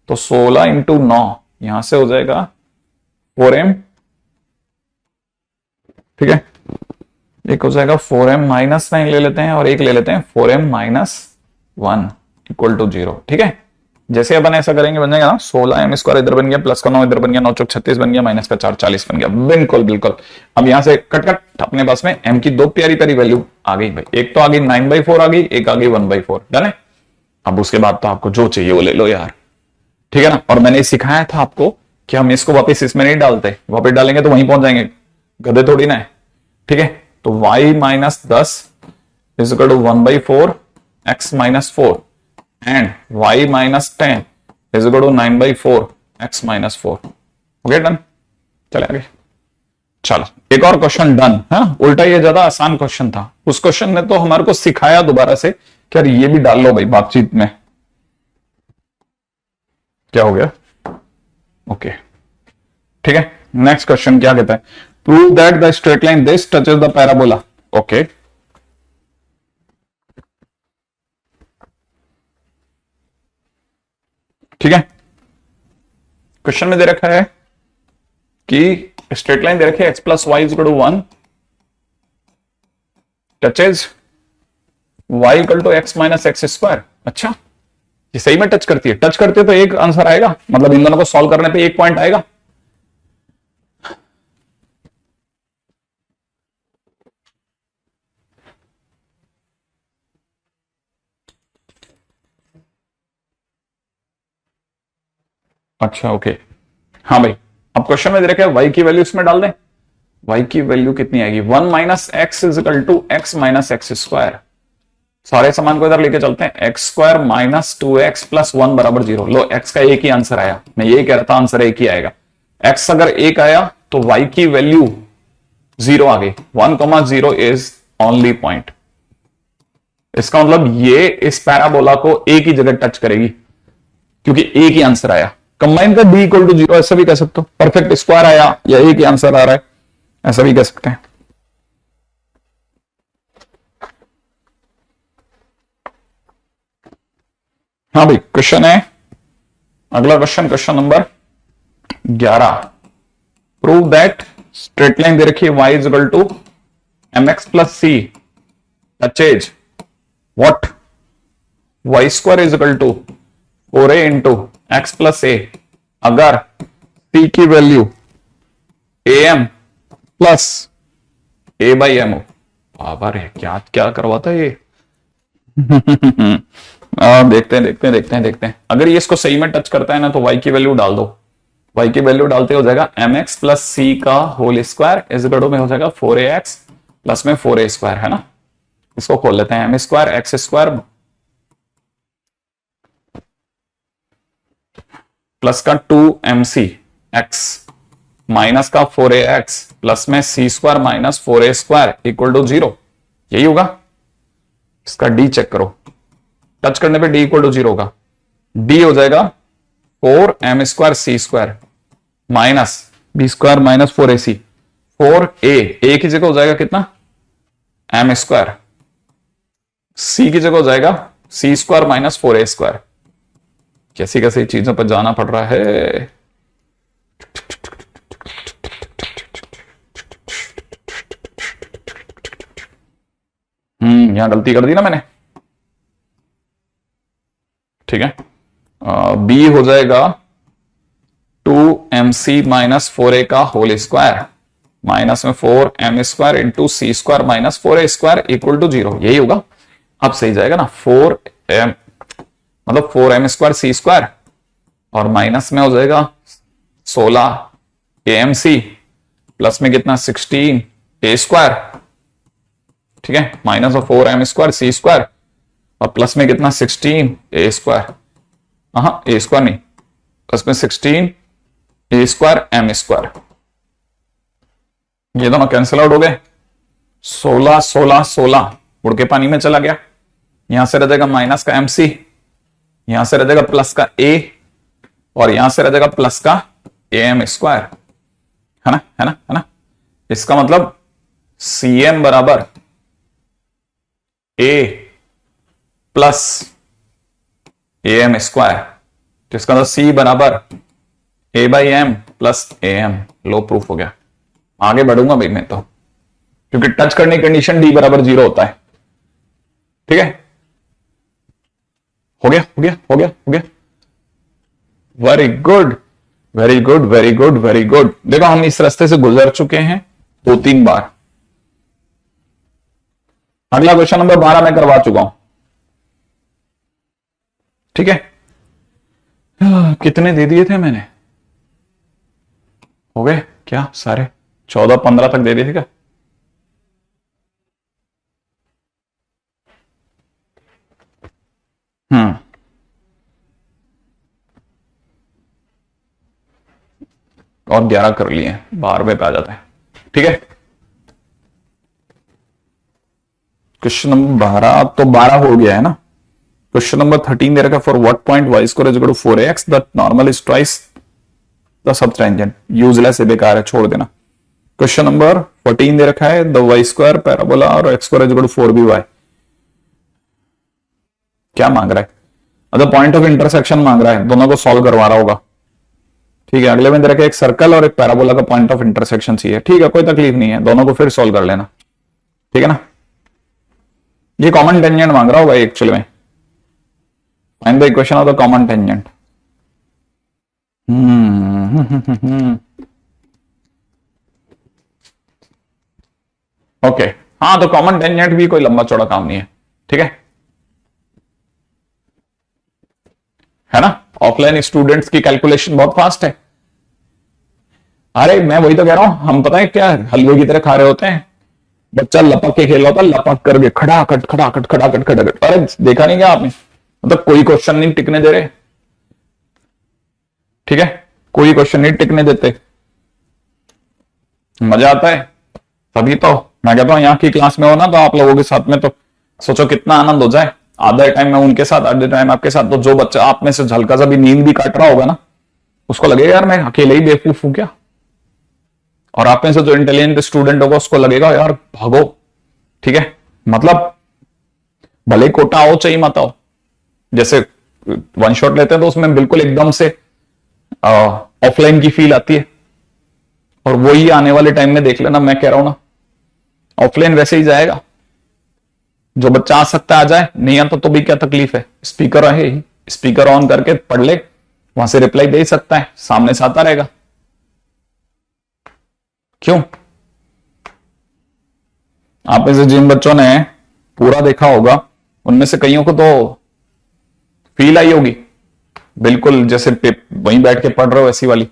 तो 16 इंटू 9 यहां से हो जाएगा 4m, ठीक है। एक हो जाएगा 4m माइनस 9 ले लेते हैं, और एक ले लेते हैं 4m माइनस 1 इक्वल टू 0, ठीक है। जैसे अपन ऐसा करेंगे बन जाएगा ना, 16m² इधर बन गया, प्लस का 9 इधर बन गया, 9 चौक 36 बन गया, माइनस का 4 40 बन गया, बिल्कुल बिल्कुल। अब यहां से कट कट अपने पास में m की दो प्यारी प्यारी वैल्यू आ गई भाई, एक तो आ गई 9/4 आ गई, एक आ गई 1/4, डन है। अब उसके बाद तो आपको जो चाहिए वो ले लो यार, ठीक है ना। और मैंने सिखाया था आपको कि हम इसको वापस इसमें नहीं डालते, वापस डालेंगे तो वहीं पहुंच जाएंगे, गधे थोड़ी ना है, ठीक है। तो y minus 10 is equal to 1/4 x minus 4 and y minus 10 is equal to 9/4 x minus 4। Okay done, चले आगे। चलो एक और क्वेश्चन डन है, उल्टा ये ज्यादा आसान क्वेश्चन था, उस क्वेश्चन ने तो हमारे को सिखाया दोबारा से कि यार ये भी डाल लो भाई बातचीत में। क्या हो गया, ओके ठीक है। नेक्स्ट क्वेश्चन क्या कहता है, prove that the straight line this touches the parabola. Okay ठीक है। क्वेश्चन में दे रखा है कि स्ट्रेट लाइन दे रखी है x plus y is equal to 1 touches y equal to x minus x²। अच्छा ये सही में टच करती है, टच करती है तो एक आंसर आएगा, मतलब इन दोनों को सॉल्व करने पे एक पॉइंट आएगा। अच्छा ओके हाँ भाई, अब क्वेश्चन में दे रखा है y की वैल्यू इसमें डाल दें, y की वैल्यू कितनी आएगी, 1 minus x is equal to x minus x²। सारे सामान को इधर लेके चलते हैं, x² माइनस 2x प्लस 1 बराबर 0। लो x का एक ही आंसर आया, मैं ये कह रहा था आंसर एक ही आएगा। x अगर एक आया तो y की वैल्यू 0 आ गई, 1,0 इज ओनली पॉइंट। इसका मतलब ये इस पैराबोला को एक ही जगह टच करेगी क्योंकि एक ही आंसर आया। कंबाइन कर d इक्वल टू 0 ऐसा भी कह सकते हो, परफेक्ट स्क्वायर आया या एक ही आंसर आ रहा है ऐसा भी कह सकते हैं। हाँ भाई क्वेश्चन है अगला question, question number 11। Prove that straight line दे रखी है y is equal to mx plus c touches what, y² is equal to 4a into x plus a, अगर c की वैल्यू am प्लस a/m हो। बाबा रे क्या क्या करवाता है ये देखते हैं। अगर ये इसको सही में टच करता है ना तो y की वैल्यू डाल दो, y की वैल्यू डालते हो जाएगा mx प्लस सी का whole square is equal to में हो जाएगा 4ax प्लस में 4a² है ना। इसको खोल लेते हैं, m² x² प्लस का 2mc x माइनस का 4ax प्लस में c² minus 4a² equal to 0, यही होगा। इसका d चेक करो, टच करने पे d इक्वल टू 0 होगा, d हो जाएगा 4m² c² minus b² minus 4ac, 4a a की जगह हो जाएगा कितना m², c की जगह हो जाएगा c² माइनस 4a²। कैसी कैसी चीजों पर जाना पड़ रहा है। यहां गलती कर दी ना मैंने, ठीक है। बी हो जाएगा 2mc माइनस 4a का होल स्क्वायर माइनस में 4m² into c² minus 4a² equal to 0, यही होगा। अब सही जाएगा ना, 4m मतलब 4m² c² और माइनस में हो जाएगा 16 amc प्लस में कितना 16a², ठीक है, माइनस ऑफ 4m² c² और प्लस में कितना 16 ए स्क्वायर, हाँ ए स्क्वायर नहीं, प्लस में 16 ए स्क्वायर एम स्क्वायर, ये दोनों कैंसिल आउट हो गए। 16 16 16 उड़ के पानी में चला गया, यहां से रह जाएगा माइनस का एमसी, यहां से रह जाएगा प्लस का ए, और यहां से रह जाएगा प्लस का ए एम स्क्वायर, है ना, है ना, है ना। इसका मतलब सी एम बराबर a plus a m square, तो इसका मतलब सी बराबर a by m plus a m. लो प्रूफ हो गया। आगे बढ़ूंगा भाई मैं तो, क्योंकि टच करने की कंडीशन डी बराबर 0 होता है। ठीक है, हो गया हो गया हो गया हो गया। Very good very good very good very good. देखो हम इस रास्ते से गुजर चुके हैं 2-3 बार। अगला क्वेश्चन नंबर 12 में करवा चुका हूं। ठीक है, कितने दे दिए थे मैंने, हो गए क्या सारे? 14-15 तक दे दिए थे क्या? और 11 कर लिए, 12वें पे आ जाता है। ठीक है, क्वेश्चन नंबर 12 तो 12 हो गया है ना। क्वेश्चन नंबर 13 दे रखा, for what point y square is equal to 4ax the normal is twice the subtangent. Useless है, बेकार है, छोड़ देना। क्वेश्चन नंबर 14 दे रखा है, द y स्क्वायर पैराबोला और x square is equal to 4by। क्या मांग रहा है? मतलब पॉइंट ऑफ इंटरसेक्शन मांग रहा है, दोनों को सॉल्व करवा रहा होगा। ठीक है, अगले में दे रखा है एक सर्कल और एक पैराबोला का पॉइंट ऑफ इंटरसेक्शन चाहिए। ठीक है, कोई तकलीफ नहीं है, दोनों को फिर सॉल्व कर लेना। ठीक है ना, ये कॉमन टेंजेंट मांग रहा होगा एक्चुअली में। Find the equation of the common tangent. Okay, हाँ तो कॉमन टेंजेंट भी कोई लंबा चौड़ा काम नहीं है। ठीक है ना। ऑफलाइन स्टूडेंट्स की कैलकुलेशन बहुत फास्ट है। अरे मैं वही तो कह रहा हूं, हम पता है क्या हलवे की तरह खा रहे होते हैं। बच्चा लपक के खेल रहा होता है, लपक करके खड़ाखट खड़ाखट खड़ाखट खड़ाखट। अरे देखा नहीं क्या आपने? मतलब कोई क्वेश्चन नहीं टिकने दे रहे। ठीक है, कोई क्वेश्चन नहीं टिकने देते। मजा आता है तभी तो मैं कहता हूं, यहाँ की क्लास में हो ना तो आप लोगों के साथ में तो सोचो कितना आनंद हो जाए। आधा टाइम मैं उनके साथ, आधे टाइम आपके साथ। तो जो बच्चा आप में से हल्का सा भी नींद भी काट रहा होगा ना, उसको लगेगा यार मैं अकेले ही बेवकूफ हूं क्या। और आप में से जो इंटेलिजेंट स्टूडेंट होगा उसको लगेगा यार भागो। ठीक है, मतलब भले कोटा हो चाहे मत आओ। जैसे वन शॉट लेते हैं तो उसमें बिल्कुल एकदम से ऑफलाइन की फील आती है, और वही आने वाले टाइम में देख लेना, मैं कह रहा हूं ना ऑफलाइन वैसे ही जाएगा। जो बच्चा आ सकता है आ जाए, नहीं आता तो भी क्या तकलीफ है, स्पीकर है ही, स्पीकर ऑन करके पढ़ ले, वहां से रिप्लाई दे सकता है, सामने से आता रहेगा। क्यों? आप में से जिन बच्चों ने पूरा देखा होगा उनमें से कईयों को तो फील आई होगी बिल्कुल जैसे वहीं बैठ के पढ़ रहे हो, ऐसी वाली।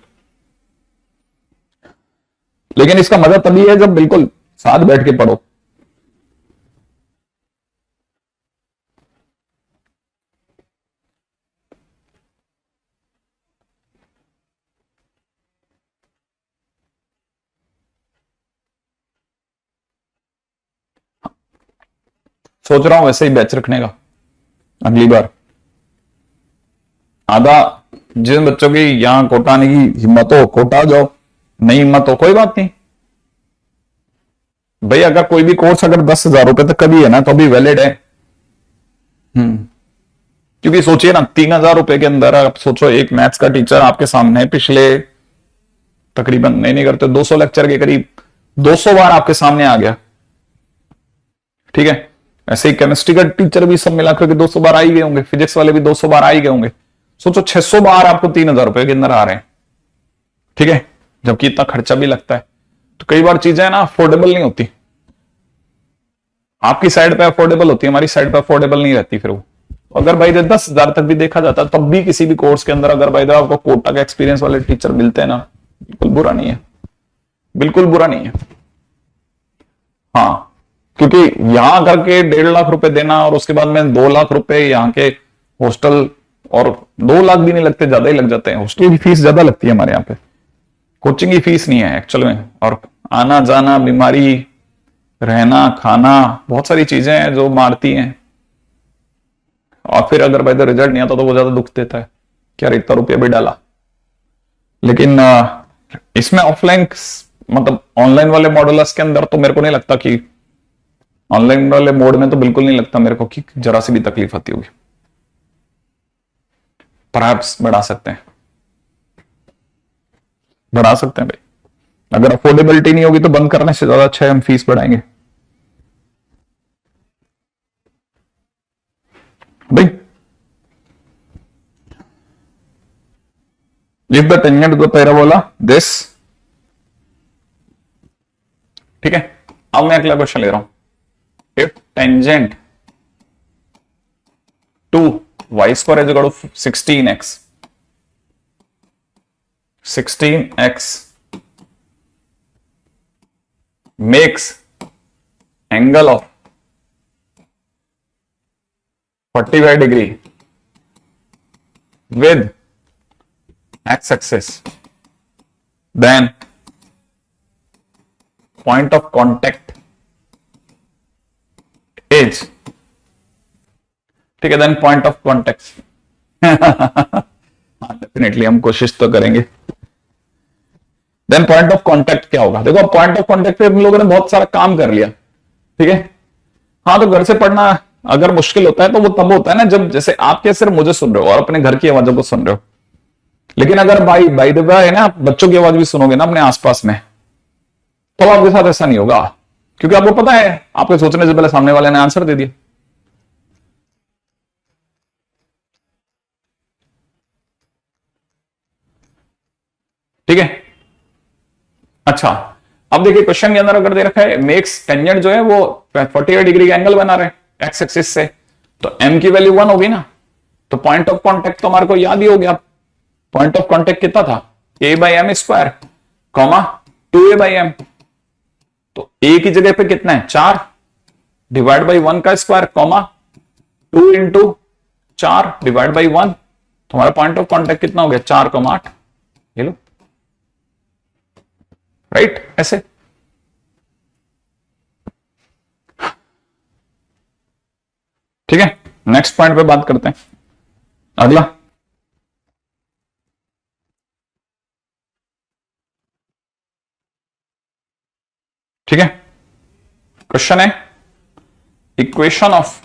लेकिन इसका मजा तभी है जब बिल्कुल साथ बैठ के पढ़ो। सोच रहा हूं वैसे ही बैच रखने का अगली बार। आधा जिन बच्चों की यहां कोटा आने की हिम्मत हो कोटा जाओ, नहीं हिम्मत हो कोई बात नहीं भाई। अगर कोई भी कोर्स अगर 10,000 रुपए तक का भी है ना तो भी वैलिड है। क्योंकि सोचिए ना 3,000 रुपए के अंदर आप सोचो, एक मैथ्स का टीचर आपके सामने पिछले तकरीबन नहीं करते 200 लेक्चर के करीब 200 बार आपके सामने आ गया। ठीक है, ऐसे ही केमिस्ट्री का टीचर भी सब मिलाकर के 200 बार आ ही गए होंगे, फिजिक्स वाले भी 200 बार आ ही गए होंगे। सोचो 600 बार आपको 3,000 रुपए के अंदर आ रहे हैं। ठीक है, जबकि इतना खर्चा भी लगता है। तो कई बार चीजें ना अफोर्डेबल नहीं होती। आपकी साइड पे अफोर्डेबल होती है, हमारी साइड पे अफोर्डेबल नहीं रहती। फिर वो अगर भाई 10,000 तक भी देखा जाता है तब भी किसी भी कोर्स के अंदर अगर भाई आपको कोटा का एक्सपीरियंस वाले टीचर मिलते हैं ना, बिल्कुल बुरा नहीं है, बिल्कुल बुरा नहीं है। हाँ क्योंकि यहां करके 1.5 लाख रुपए देना और उसके बाद में 2 लाख रुपए यहाँ के हॉस्टल, और 2 लाख भी नहीं लगते, ज्यादा ही लग जाते हैं। हॉस्टल की फीस ज्यादा लगती है हमारे यहाँ पे, कोचिंग की फीस नहीं है एक्चुअल में। और आना जाना, बीमारी, रहना, खाना, बहुत सारी चीजें हैं जो मारती हैं। और फिर अगर भाई तो रिजल्ट नहीं आता तो वो ज्यादा दुख देता है, क्या इतना रुपया भी डाला। लेकिन इसमें ऑफलाइन मतलब ऑनलाइन वाले मॉडल्स के अंदर तो मेरे को नहीं लगता कि, ऑनलाइन वाले मोड में तो बिल्कुल नहीं लगता मेरे को कि जरा सी भी तकलीफ आती होगी। परहैप्स बढ़ा सकते हैं, बढ़ा सकते हैं भाई। अगर अफोर्डेबिलिटी नहीं होगी तो बंद करने से ज्यादा अच्छा है हम फीस बढ़ाएंगे भाई। If the tangent of the parabola this, ठीक है। अब मैं अगला क्वेश्चन ले रहा हूं। If tangent to y square is equal to 16x, 16x makes angle of 45 degree with x axis, then point of contact is, ठीक है, then point of contact definitely हम कोशिश तो करेंगे। देन पॉइंट ऑफ कांटेक्ट क्या होगा? देखो पॉइंट ऑफ कांटेक्ट पे हम लोगों ने बहुत सारा काम कर लिया, ठीक है। हाँ, तो घर से पढ़ना अगर मुश्किल होता है तो वो तब होता है ना जब जैसे आप क्या सिर्फ मुझे सुन रहे हो और अपने घर की आवाजों को सुन रहे हो। लेकिन अगर बाई द वे है ना, बच्चों की आवाज भी सुनोगे ना अपने आसपास में, तो आपके साथ ऐसा नहीं होगा, क्योंकि आपको पता है आपके सोचने से पहले सामने वाले ने आंसर दे दिया। ठीक है, अच्छा अब देखिए क्वेश्चन के अंदर अगर दे रखा है मेक्स टेंजेंट जो है वो 48 डिग्री का एंगल बना रहे हैं एक्स एक्सिस से, तो m की वैल्यू 1 होगी ना, तो पॉइंट ऑफ कांटेक्ट तो हमारे को याद ही हो गया। पॉइंट ऑफ कांटेक्ट कितना था? a/m स्क्वायर कॉमा 2a/m, तो a की जगह पे कितना है 4 डिवाइड बाई 1 का square comma 2 into 4 divide by 1, तो हमारा पॉइंट ऑफ कांटेक्ट कितना हो गया 4,8। ये लो, राइट ऐसे। ठीक है, नेक्स्ट पॉइंट पे बात करते हैं, अगला। ठीक है, क्वेश्चन है इक्वेशन ऑफ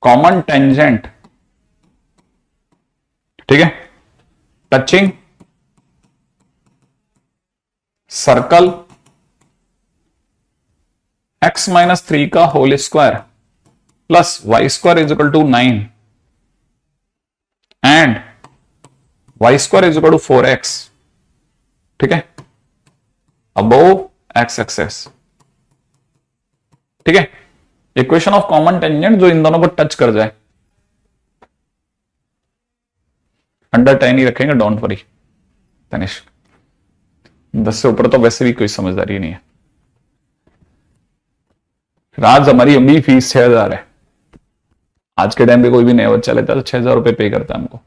कॉमन टेंजेंट, ठीक है, टचिंग सर्कल x-3 का whole square plus y square is equal to 9 and y square is equal to 4x, ठीक है, अबोव x एक्सेस। ठीक है, इक्वेशन ऑफ कॉमन टेंजेंट जो इन दोनों को टच कर जाए। अंडर 10 ही रखेंगे, डोंट वरी तनिष्क, 10 से ऊपर तो वैसे भी कोई समझदारी नहीं है। आज हमारी अम्मी फीस 6,000 है। आज के टाइम पे कोई भी नया बच्चा लेता है तो 6,000 रुपए पे करता है हमको।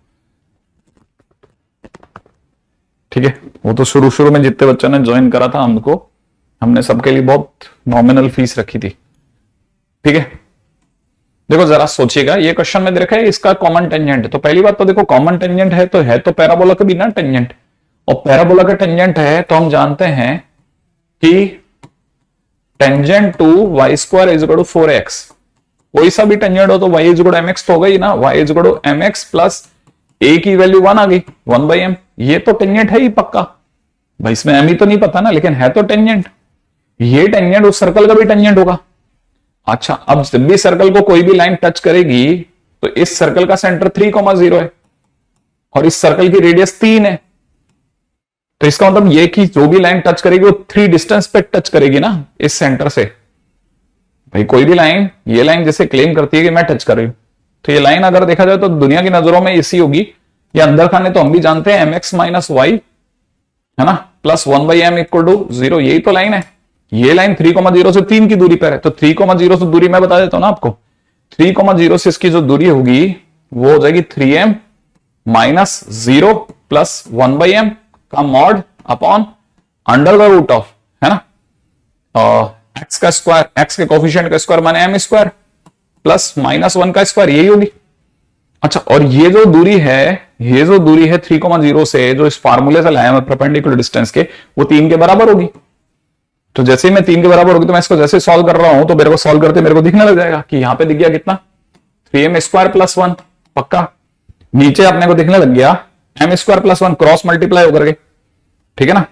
ठीक है, वो तो शुरू में जितने बच्चों ने ज्वाइन करा था हमको, हमने सबके लिए बहुत नॉमिनल फीस रखी थी। ठीक है, देखो जरा सोचिएगा, ये क्वेश्चन में देखा है इसका कॉमन टेंजेंट है, तो पहली बात तो देखो कॉमन टेंजेंट है तो पैराबोला का भी ना टेंजेंट, और पैराबोला का टेंजेंट है तो हम जानते हैं कि tangent to y square is equal to 4x। कोई सा भी टेंजेंट हो तो y is equal to mx तो होगा ही ना, y is equal to mx plus a की वैल्यू 1 आ गई 1/m। ये तो टेंजेंट है ही पक्का भाई, इसमें m ही तो नहीं पता ना, लेकिन है तो टेंजेंट। ये टेंजेंट उस सर्कल का भी टेंजेंट होगा। अच्छा, अब जब भी सर्कल को कोई भी लाइन टच करेगी तो इस सर्कल का सेंटर 3,0 है और इस सर्कल की रेडियस 3 है, तो इसका मतलब ये कि जो भी लाइन टच करेगी वो 3 डिस्टेंस पे टच करेगी ना इस सेंटर से। भाई कोई भी लाइन, ये लाइन जैसे क्लेम करती है कि मैं टच कर रही हूं, तो ये लाइन अगर देखा जाए तो दुनिया की नजरों में ऐसी होगी। ये अंदर खाने तो हम भी जानते हैं mx माइनस वाई है ना, प्लस 1/m इक्वल टू 0, यही तो लाइन है। ये लाइन 3,0 से 3 की दूरी पर है, तो 3,0 से दूरी मैं बता देता हूं ना आपको। 3,0 से इसकी जो दूरी होगी वो हो जाएगी 3m माइनस 0 प्लस 1/m का mod upon under the root of, है ना, एक्स का स्क्वायर, एक्स के कोफिशिएंट का स्क्वायर माने एम स्क्वायर प्लस -1 का स्क्वायर, यही होगी। अच्छा, और ये जो दूरी है, ये जो दूरी है 3,0 से, जो इस फार्मूले से लाया मैं परपेंडिकुलर डिस्टेंस के, वो 3 के बराबर होगी। तो जैसे ही मैं 3 के बराबर होगी तो मैं इसको जैसे सॉल्व कर रहा हूं तो मेरे को सॉल्व करते मेरे को दिखने लग जाएगा कि यहां पे दिख गया कितना, 3m स्क्वायर प्लस 1, पक्का। नीचे अपने को दिखने लग गया m square plus 1 cross multiply होकर के, ठीक है ना।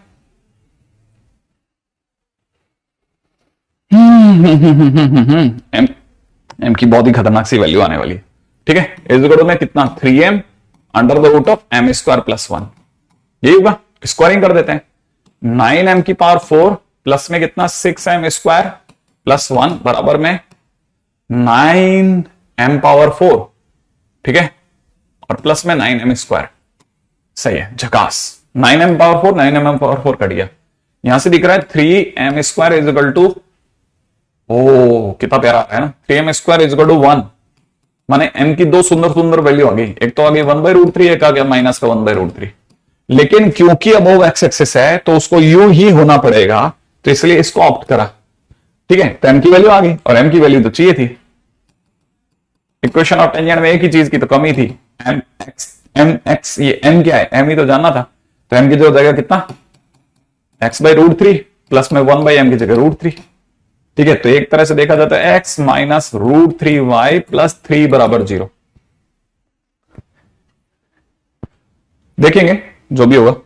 एम एम की बहुत ही खतरनाक सी वैल्यू आने वाली है, ठीक है। इज इक्वल टू में कितना, 3m under the root of m square plus 1, यही होगा। स्क्वायरिंग कर देते हैं, 9m की पावर 4 प्लस में कितना 6m स्क्वायर प्लस 1 बराबर में 9m पावर 4, ठीक है, और प्लस में 9m स्क्वायर, सही है, झकास। 9m power 4, 9m power 4 cut गया, यहां से दिख रहा है 3m square is equal to, ओ कितना प्यारा है ना, 3m square is equal to 1, माने m की दो सुंदर सुंदर वैल्यू आ गई, एक तो आ गई 1/√3, एक आ गया माइनस का 1/√3। लेकिन क्योंकि अबोव एक्स एक्सिस है तो उसको यू ही होना पड़ेगा, तो इसलिए इसको ऑप्ट करा, ठीक है। तो m की वैल्यू आ गई और m की वैल्यू तो चाहिए थी। इक्वेशन ऑफ टेंजेंट में एक ही चीज की तो कमी थी, mx, ये m क्या है, m ही तो जानना था। तो m की जो हो जाएगा कितना, x/√3 प्लस में 1/m की जगह √3, ठीक है। तो एक तरह से देखा जाता है x माइनस √3y प्लस 3 बराबर 0। देखेंगे जो भी होगा।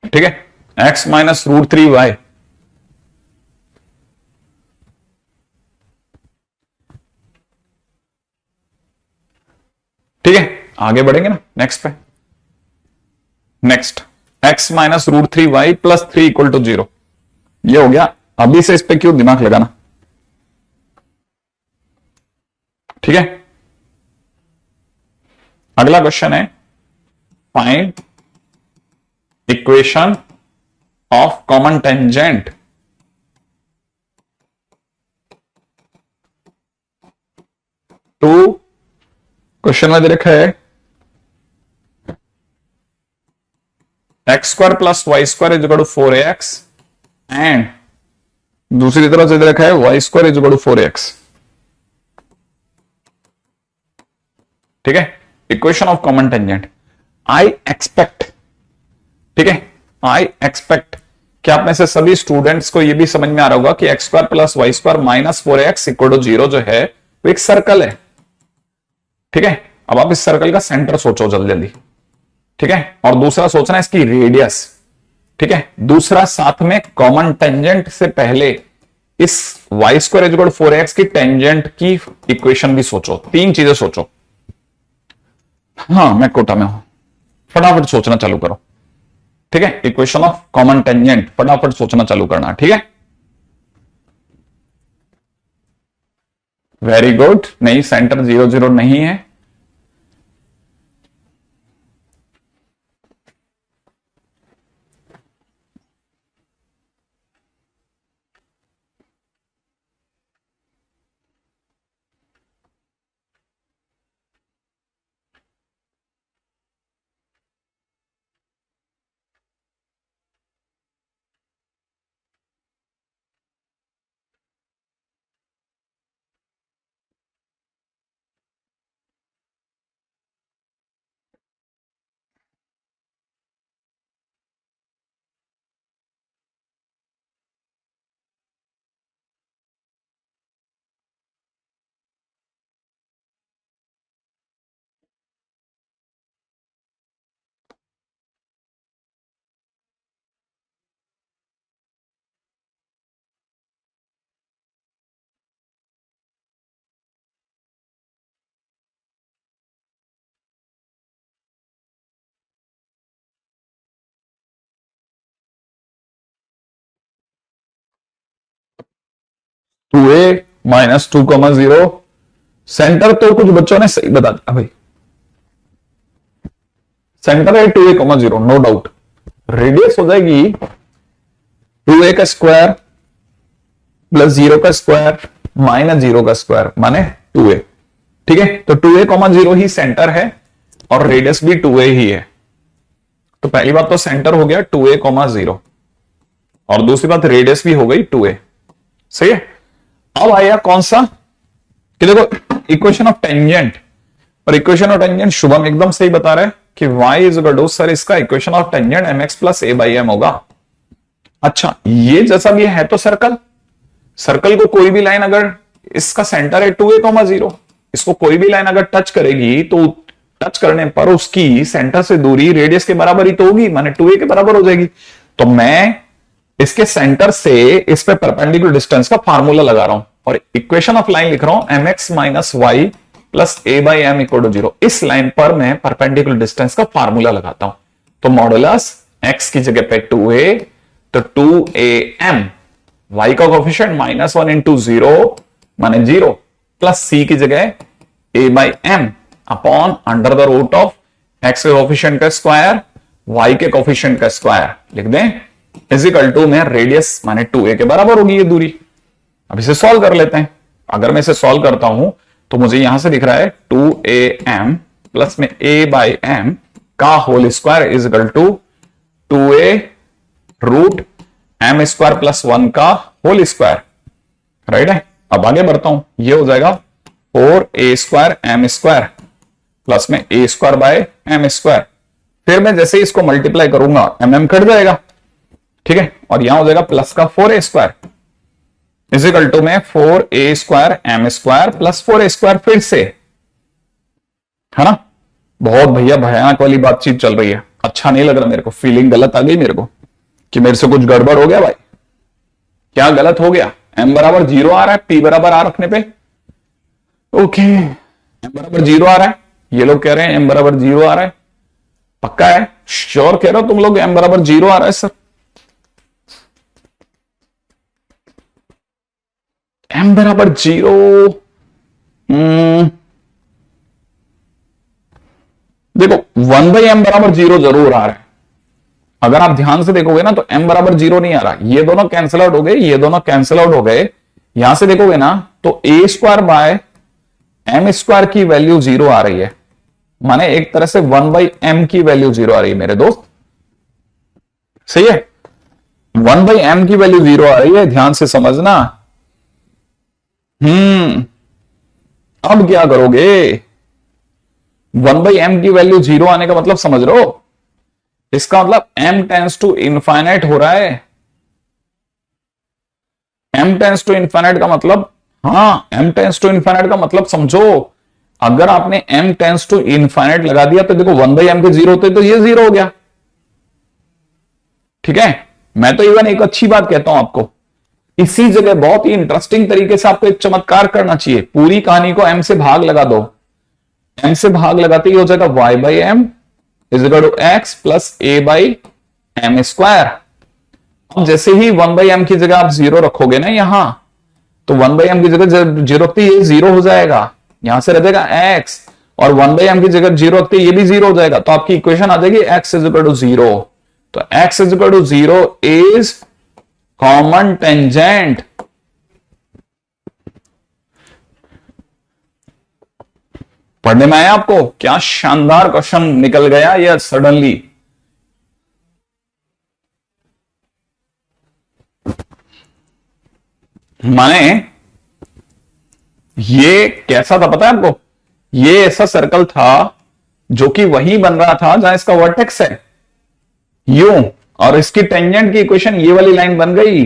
ठीक है, x माइनस √3y, ठीक है। आगे बढ़ेंगे ना नेक्स्ट पे, next x minus √3y plus 3 equal to 0, ये हो गया। अभी से इस पे क्यों दिमाग लगाना, ठीक है। अगला क्वेश्चन है, find equation of common tangent to, question में दे रखा है x square plus y square is equal to 4x and दूसरी तरफ से दे रखा है y square is equal to 4x, ठीक है। Equation of common tangent, I expect, ठीक है, आई एक्सपेक्ट कि आप में से सभी स्टूडेंट्स को यह भी समझ में आ रहा होगा कि x square plus y square minus 4x equal to 0 जो है वो एक सर्कल है, ठीक है। अब आप इस सर्कल का सेंटर सोचो जल्दी जल्दी, ठीक है, और दूसरा सोचना है इसकी रेडियस, ठीक है। दूसरा साथ में कॉमन टेंजेंट से पहले इस वाई स्क्वायर इक्वल 4x की टेंजेंट की इक्वेशन भी सोचो, तीन चीजें सोचो। हाँ मैं कोटा में हूं, फटाफट सोचना चालू करो, ठीक है। इक्वेशन ऑफ कॉमन टेंजेंट फटाफट सोचना चालू करना, ठीक है। वेरी गुड, नहीं सेंटर 0 0 नहीं है, 2a माइनस 2,0। सेंटर तो कुछ बच्चों ने सही बता दिया भाई, सेंटर है 2a,0, नो डाउट। रेडियस हो जाएगी 2a का स्क्वायर प्लस 0 का स्क्वायर माइनस 0 का स्क्वायर माने 2a। ठीक है, तो 2a,0 ही सेंटर है और रेडियस भी 2a ही है। तो पहली बात तो सेंटर हो गया 2a,0 और दूसरी बात रेडियस भी हो गई 2a। सही है। अब आया कौन सा कि देखो इक्वेशन ऑफ टेंजेंट, और इक्वेशन ऑफ टेंजेंट शुभम एकदम सही बता रहे हैं कि y is equal to, sir इसका equation of tangent mx plus a by m होगा। अच्छा, ये जैसा भी है तो सर्कल, सर्कल को कोई भी लाइन अगर इसका सेंटर है 2a,0, इसको कोई भी लाइन अगर टच करेगी तो टच करने पर उसकी सेंटर से दूरी रेडियस के बराबर ही तो होगी, माने 2a के बराबर हो जाएगी। तो मैं इसके सेंटर से इस पे परपेंडिकुलर डिस्टेंस का फार्मूला लगा रहा हूं और इक्वेशन ऑफ लाइन लिख रहा हूं mx minus y plus a by m equal to 0। इस लाइन पर मैं परपेंडिकुलर डिस्टेंस का फार्मूला लगाता हूं। तो मॉडुलस x की जगह पे 2a, तो 2am, y का कोफिशिएंट -1 इंटू 0 माने 0 प्लस c की जगह a by m upon under the root of x के कोफिशिएंट का स्क्वायर y के कोफिशिएंट का स्क्वायर लिख दें, इजिकल टू में रेडियस माने 2a के बराबर होगी ये दूरी। अब इसे सॉल्व कर लेते हैं। अगर मैं इसे सॉल्व करता हूं तो मुझे यहां से दिख रहा है 2am प्लस में a बाई एम का whole square is equal to 2a root m square plus 1 का होल स्क्वायर। राइट है। अब आगे बढ़ता हूं, ये हो जाएगा 4a square m square plus में a square by m square. फिर मैं जैसे ही इसको मल्टीप्लाई करूंगा mm कट जाएगा। ठीक है, और यहां हो जाएगा प्लस का 4a स्क्वायर इजिकल टू में 4a square m square plus 4a square, फिर से है ना। बहुत भैया भयानक वाली बातचीत चल रही है, अच्छा नहीं लग रहा मेरे को, फीलिंग गलत आ गई मेरे को कि मेरे से कुछ गड़बड़ हो गया भाई। क्या गलत हो गया? m बराबर 0 आ रहा है, p बराबर r रखने पे। ओके, m बराबर 0 आ रहा है, ये लोग कह रहे हैं m बराबर 0 आ रहा है। पक्का है? श्योर कह रहे हो तुम लोग m बराबर 0 आ रहा है? सर m बराबर 0, देखो 1 बाई एम बराबर 0 जरूर आ रहा है। अगर आप ध्यान से देखोगे ना तो m बराबर 0 नहीं आ रहा, ये दोनों कैंसिल आउट हो गए, ये दोनों कैंसिल आउट हो गए। यहां से देखोगे ना तो a square by m square की वैल्यू 0 आ रही है, माने एक तरह से 1 बाई एम की वैल्यू 0 आ रही है मेरे दोस्त। सही है, 1 बाई एम की वैल्यू 0 आ रही है, ध्यान से समझना। अब क्या करोगे? 1 बाई एम की वैल्यू 0 आने का मतलब समझ रहे हो? इसका मतलब m टेंस टू इनफाइनाइट हो रहा है। m टेंस टू इनफाइनाइट का मतलब, हाँ m टेंस टू इनफाइनाइट का मतलब समझो। अगर आपने m टेंस टू इनफाइनाइट लगा दिया तो देखो 1 बाई एम के 0 होते तो ये 0 हो गया। ठीक है, मैं तो इवन एक अच्छी बात कहता हूं आपको, इसी जगह बहुत ही इंटरेस्टिंग तरीके से आपको एक चमत्कार करना चाहिए। पूरी कहानी को m से भाग लगा दो, m से भाग लगाते ही हो जाएगा y by m is equal to x plus a by m square. अब जैसे ही 1 बाई एम की जगह आप 0 रखोगे ना यहां, तो 1 बाई एम की जगह 0 रखते ये 0 हो जाएगा, यहां से रह जाएगा x, और 1 बाई एम की जगह 0 रखते ये भी 0 हो जाएगा। तो आपकी इक्वेशन आ जाएगी x इज इक्वल टू 0। तो x इज इक्वल टू 0 इज कॉमन टेंजेंट। पढ़ने में आया आपको? क्या शानदार क्वेश्चन निकल गया ये सडनली। माने ये कैसा था पता है आपको? ये ऐसा सर्कल था जो कि वही बन रहा था जहां इसका वर्टेक्स है, यूं, और इसकी टेंजेंट की इक्वेशन ये वाली लाइन बन गई।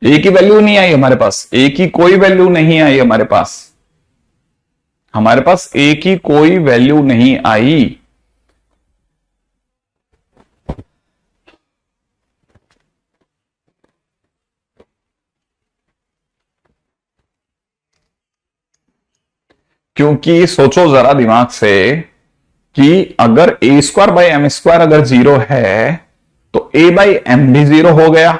ए की वैल्यू नहीं आई हमारे पास, ए की कोई वैल्यू नहीं आई हमारे पास, हमारे पास ए की कोई वैल्यू नहीं आई। क्योंकि सोचो जरा दिमाग से, कि अगर ए स्क्वायर बाई एम स्क्वायर अगर जीरो है तो ए बाई एम भी जीरो हो गया,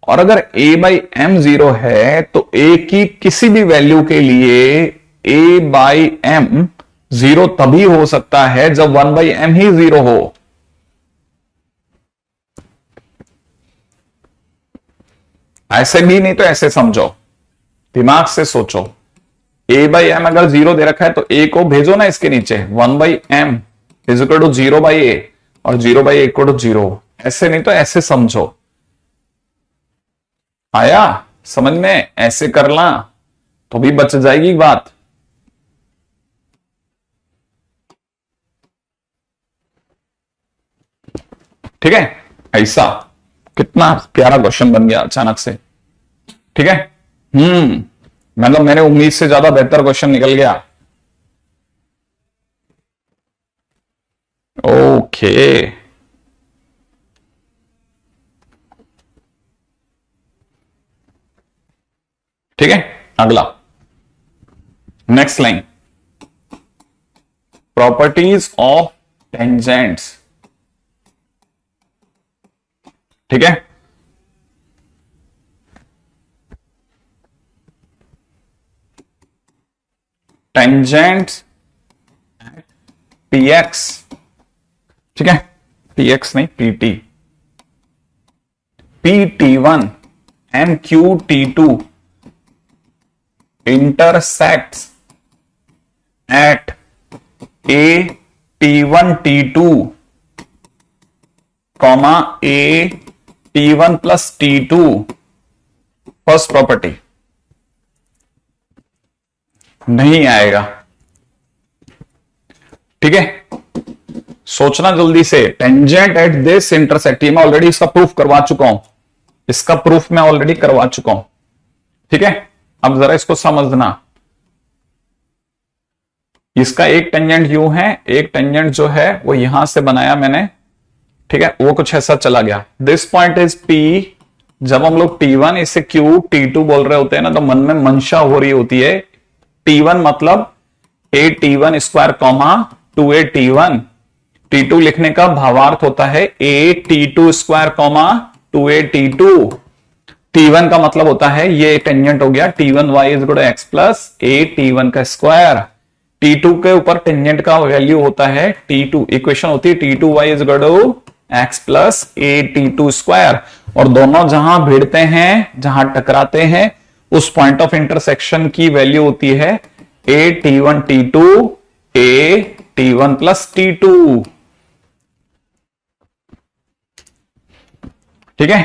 और अगर ए बाई एम जीरो है तो ए की किसी भी वैल्यू के लिए ए बाई एम जीरो तभी हो सकता है जब वन बाई एम ही जीरो हो। ऐसे भी नहीं तो ऐसे समझो, दिमाग से सोचो। ए बाई एम अगर जीरो दे रखा है तो ए को भेजो ना इसके नीचे, one by m is equal to zero by a, और zero by a equal to zero. ऐसे नहीं तो ऐसे समझो। आया समझ में? ऐसे करना तो भी बच जाएगी बात। ठीक है, ऐसा कितना प्यारा क्वेश्चन बन गया अचानक से। ठीक है, मतलब मैंने उम्मीद से ज्यादा बेहतर क्वेश्चन निकल गया। ओके, ठीक है, अगला next line, properties of tangents. ठीक है, टेंजेंट्स px, ठीक है, px नहीं pt, pt1 and qt2 intersects at a t1 t2 comma a t1 plus t2। First property नहीं आएगा। ठीक है, सोचना जल्दी से। टेंजेंट एट दिस इंटरसेक्ट, मैं ऑलरेडी इसका प्रूफ करवा चुका हूं, इसका प्रूफ मैं ऑलरेडी करवा चुका हूं। ठीक है, अब जरा इसको समझना। इसका एक टेंजेंट यू है, एक टेंजेंट जो है वो यहां से बनाया मैंने। ठीक है, वो कुछ ऐसा चला गया। This point is P। जब हम लोग T1 इसे Q T2 बोल रहे होते हैं ना, तो मन में मंशा हो रही होती है। T1 मतलब a T1 square comma 2a T1। T2 लिखने का भावार्थ होता है a T2 square comma 2a T2। T1 का मतलब होता है, ये टेंजेंट हो गया T1y is equal to x plus a T1 का स्क्वायर। T2 के ऊपर टेंजेंट का वैल्यू होता है T2। इक्वेशन होती है T2y is equal to x plus a T2 square. और दोनों जहां भिड़ते हैं, जहां टकराते हैं, उस पॉइंट ऑफ इंटरसेक्शन की वैल्यू होती है a T1 T2 a T1 plus T2। ठीक है,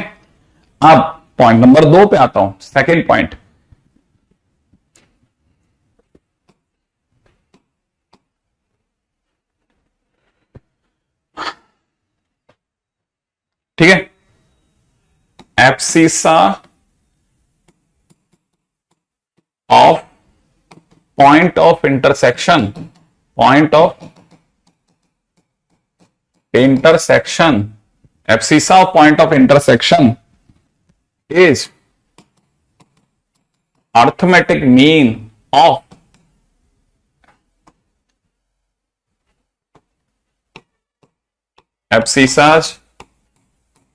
अब पॉइंट नंबर 2 पे आता हूं, सेकेंड पॉइंट। ठीक है, abscissa of point of intersection, point of intersection, abscissa of point of intersection is arithmetic mean of abscissas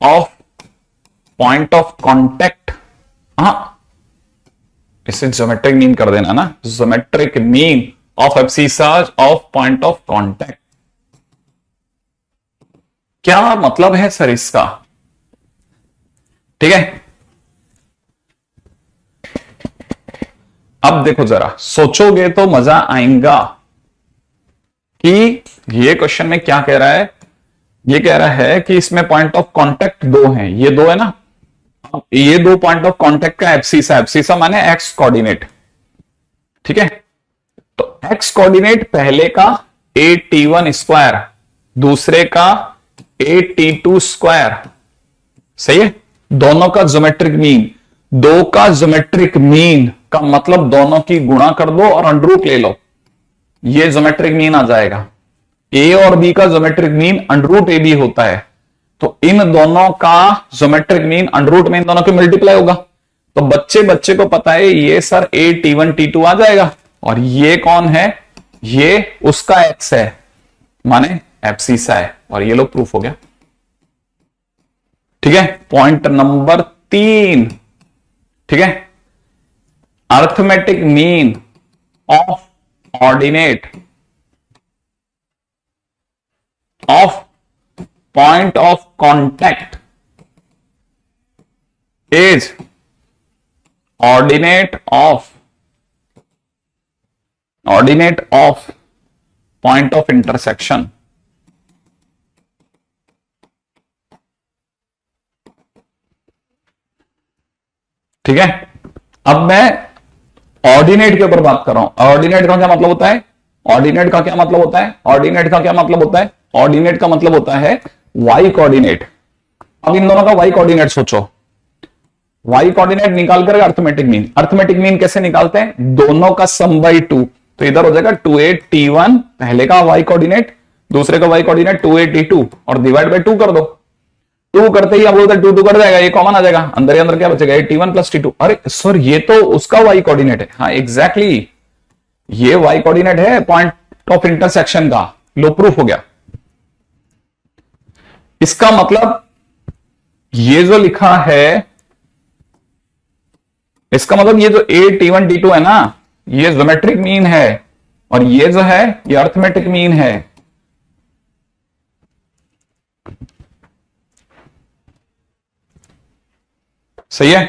of point of contact. हाँ, इसे ज्योमेट्रिक मीन कर देना ना, geometric mean of abscissas of point of contact. क्या मतलब है सर इसका? ठीक है, अब देखो जरा, सोचोगे तो मजा आएगा कि ये क्वेश्चन में क्या कह रहा है। ये कह रहा है कि इसमें पॉइंट ऑफ कांटेक्ट दो हैं, ये दो है ना, ये दो पॉइंट ऑफ कांटेक्ट का एब्सिसा, एब्सिसा माने एक्स कोऑर्डिनेट। ठीक है, तो एक्स कोऑर्डिनेट पहले का a T1 स्क्वायर, दूसरे का a T2 स्क्वायर। सही है, दोनों का ज्योमेट्रिक मीन, दो का ज्योमेट्रिक मीन का मतलब दोनों की गुणा कर दो और अंडर रूट ले लो, ये ज्योमेट्रिक मीन आ जाएगा। ए और बी का geometric mean under root a b होता है, तो इन दोनों का ज्योमेट्रिक मीन अंडर रूट में इन दोनों के मल्टीप्लाई होगा। तो बच्चे को पता है ये सर a T1 T2 आ जाएगा, और ये कौन है? ये उसका x है, माने एब्सिसा है, और ये लो प्रूफ हो गया। ठीक है, पॉइंट नंबर 3, ठीक है, arithmetic mean of ordinate of point of contact is ordinate of point of intersection। ठीक है, अब मैं ऑर्डिनेट के ऊपर बात कर रहा हूं। ऑर्डिनेट का क्या मतलब होता है? ऑर्डिनेट का क्या मतलब होता है? ऑर्डिनेट का क्या मतलब होता है? ऑर्डिनेट का मतलब होता है वाई कोऑर्डिनेट। अब इन दोनों का वाई कोऑर्डिनेट सोचो, वाई कोऑर्डिनेट निकाल कर अर्थमेटिक मीन। अर्थमेटिक मीन कैसे निकालते हैं? दोनों का सम बाई 2, तो इधर हो जाएगा 28t1 पहले का वाई कोऑर्डिनेट, दूसरे का वाई कोऑर्डिनेट 28t2, और डिवाइड बाई 2 कर दो। 2 करते ही अब उधर 2 कर जाएगा, ये कॉमन आ जाएगा, अंदर ही अंदर क्या बचेगा? t1 plus t2। अरे सर ये तो उसका वाई कोऑर्डिनेट है। हाँ एग्जैक्टली, ये वाई कोऑर्डिनेट है पॉइंट ऑफ इंटरसेक्शन का। लो प्रूफ हो गया। इसका मतलब ये जो लिखा है, इसका मतलब ये जो t1 t2 है ना, ये ज्योमेट्रिक मीन है, और ये जो है ये अर्थमेटिक मीन है। सही है,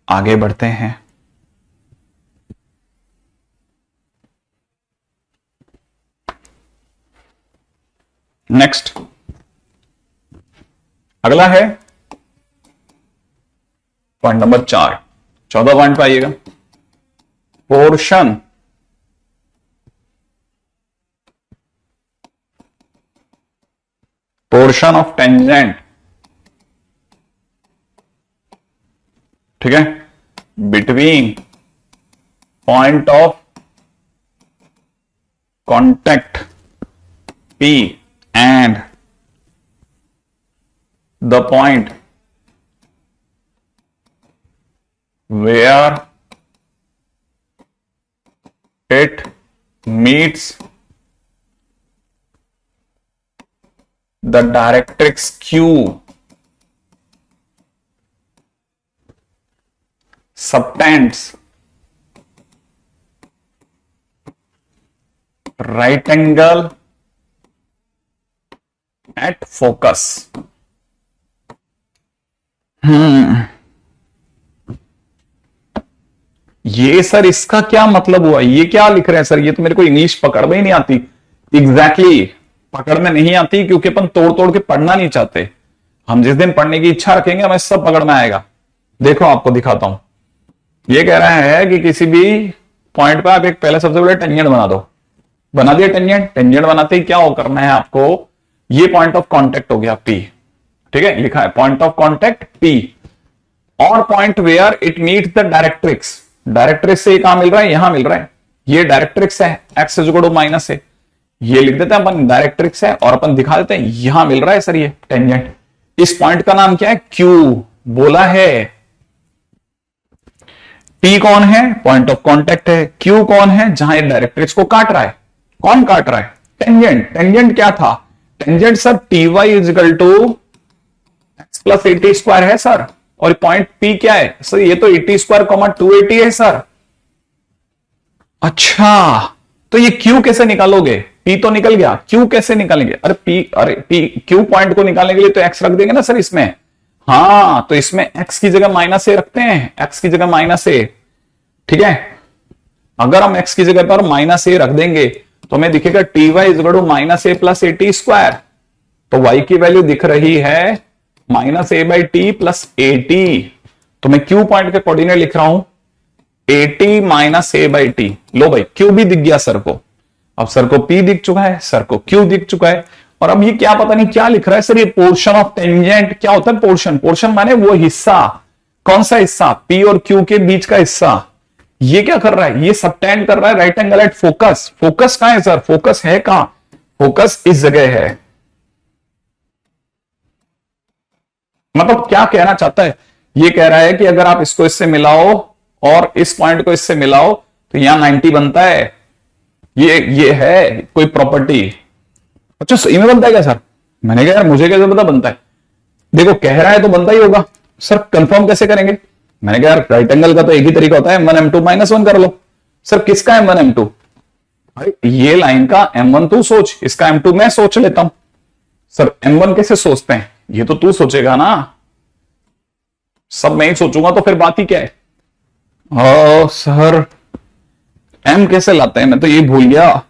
आगे बढ़ते हैं। नेक्स्ट, अगला है पॉइंट नंबर 4, 14 पॉइंट पे आइएगा। पोर्शन ऑफ टेंजेंट, ठीक है, between point of contact P and the point where it meets the directrix Q subtends right angle at focus। ये सर इसका क्या मतलब हुआ? ये क्या लिख रहे हैं सर? ये तो मेरे को इंग्लिश पकड़ में ही नहीं आती। एग्जैक्टली पकड़ में नहीं आती क्योंकि अपन तोड़ तोड़ के पढ़ना नहीं चाहते। हम जिस दिन पढ़ने की इच्छा रखेंगे हमें सब पकड़ में आएगा। देखो आपको दिखाता हूं, ये कह रहा है कि किसी भी पॉइंट पर आप एक पहले सबसे बड़े टेंजेंट बना दो। बना दिया टेंजेंट। टेंजेंट बनाते ही क्या हो करना है आपको? ये पॉइंट ऑफ कॉन्टेक्ट हो गया P, ठीक है, लिखा है पॉइंट ऑफ कॉन्टेक्ट P, और point where it meets the directrix. Directrix से कहां मिल रहा है? यहां मिल रहा है। ये डायरेक्ट्रिक्स है, x is equal to minus है, ये लिख देते हैं अपन डायरेक्ट्रिक्स है, और अपन दिखा देते हैं यहां मिल रहा है सर ये टेंजेंट। इस पॉइंट का नाम क्या है? Q बोला है। P कौन है? पॉइंट ऑफ कॉन्टेक्ट है। Q कौन है? जहां ये डायरेक्ट्रिक्स को काट रहा है। कौन काट रहा है? टेंजेंट। टेंजेंट क्या था? Tangent sir ty is equal to x plus 80 square है सर, और पॉइंट P क्या है सर? ये तो 80 स्क्वायर 280 है सर। अच्छा, तो ये Q कैसे निकालोगे? P तो निकल गया, Q कैसे निकालेंगे? अरे Q पॉइंट को निकालने के लिए तो x रख देंगे ना सर इसमें। हाँ, तो इसमें x की जगह -a रखते हैं, x की जगह -a, ठीक है। अगर हम x की जगह पर -a रख देंगे तो हमें दिखेगा ty is equal to -a plus 80 square. तो y की वैल्यू दिख रही है -a/t प्लस 80। तो मैं Q पॉइंट के कोऑर्डिनेट लिख रहा हूं 80 -a/t। लो भाई, Q भी दिख गया सर को। अब सर को P दिख चुका है, सर को Q दिख चुका है, और अब ये क्या पता नहीं क्या लिख रहा है सर? ये पोर्शन ऑफ टेंजेंट। क्या होता है पोर्शन? पोर्शन माने वो हिस्सा। कौन सा हिस्सा? P और Q के बीच का हिस्सा। ये क्या कर रहा है? ये सबटेंड कर रहा है right angle at focus. Focus कहां है सर? फोकस है कहां? फोकस इस जगह है। मतलब क्या कहना चाहता है? ये कह रहा है कि अगर आप इसको इससे मिलाओ और इस पॉइंट को इससे मिलाओ तो यहां 90 बनता है। ये है कोई प्रॉपर्टी। अच्छा सही में बनता है क्या सर? मैंने कहा यार मुझे कैसे पता बनता है। देखो कह रहा है तो बनता ही होगा। सर कंफर्म कैसे करेंगे? मैंने कहा यार राइट एंगल का तो एक ही तरीका होता है, M1 M2 -1 कर लो। सर किसका M1 M2? अरे ये लाइन का M1 तू सोच, इसका M2 मैं सोच लेता हूं। सर M1 कैसे सोचते हैं? ये तो तू सोचेगा ना, सब मैं ही सोचूंगा तो फिर बात ही क्या है। सर M कैसे लाते हैं, मैं तो ये भूल गया।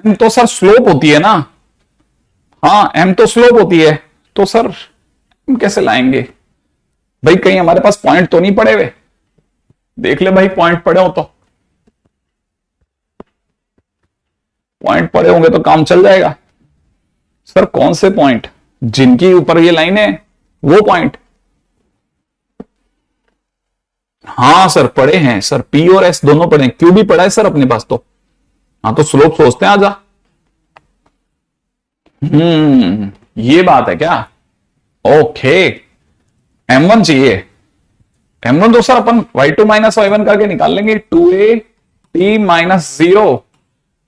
M तो सर स्लोप होती है ना। हाँ M तो स्लोप होती है, तो सर M कैसे लाएंगे भाई? कहीं हमारे पास पॉइंट तो नहीं पड़े हुए? देख ले भाई, पॉइंट पड़े हो तो। पॉइंट पड़े होंगे तो काम चल जाएगा। सर कौन से पॉइंट? जिनकी ऊपर ये लाइन है वो पॉइंट। हाँ सर पड़े हैं सर, P और S दोनों पड़े हैं। Q भी पड़ा है सर अपने पास तो। हाँ तो स्लोप सोचते हैं, आजा। ये बात है क्या? ओके M1 चाहिए। M1 तो सर अपन y2 -y1 करके निकाल लेंगे। 2a t -0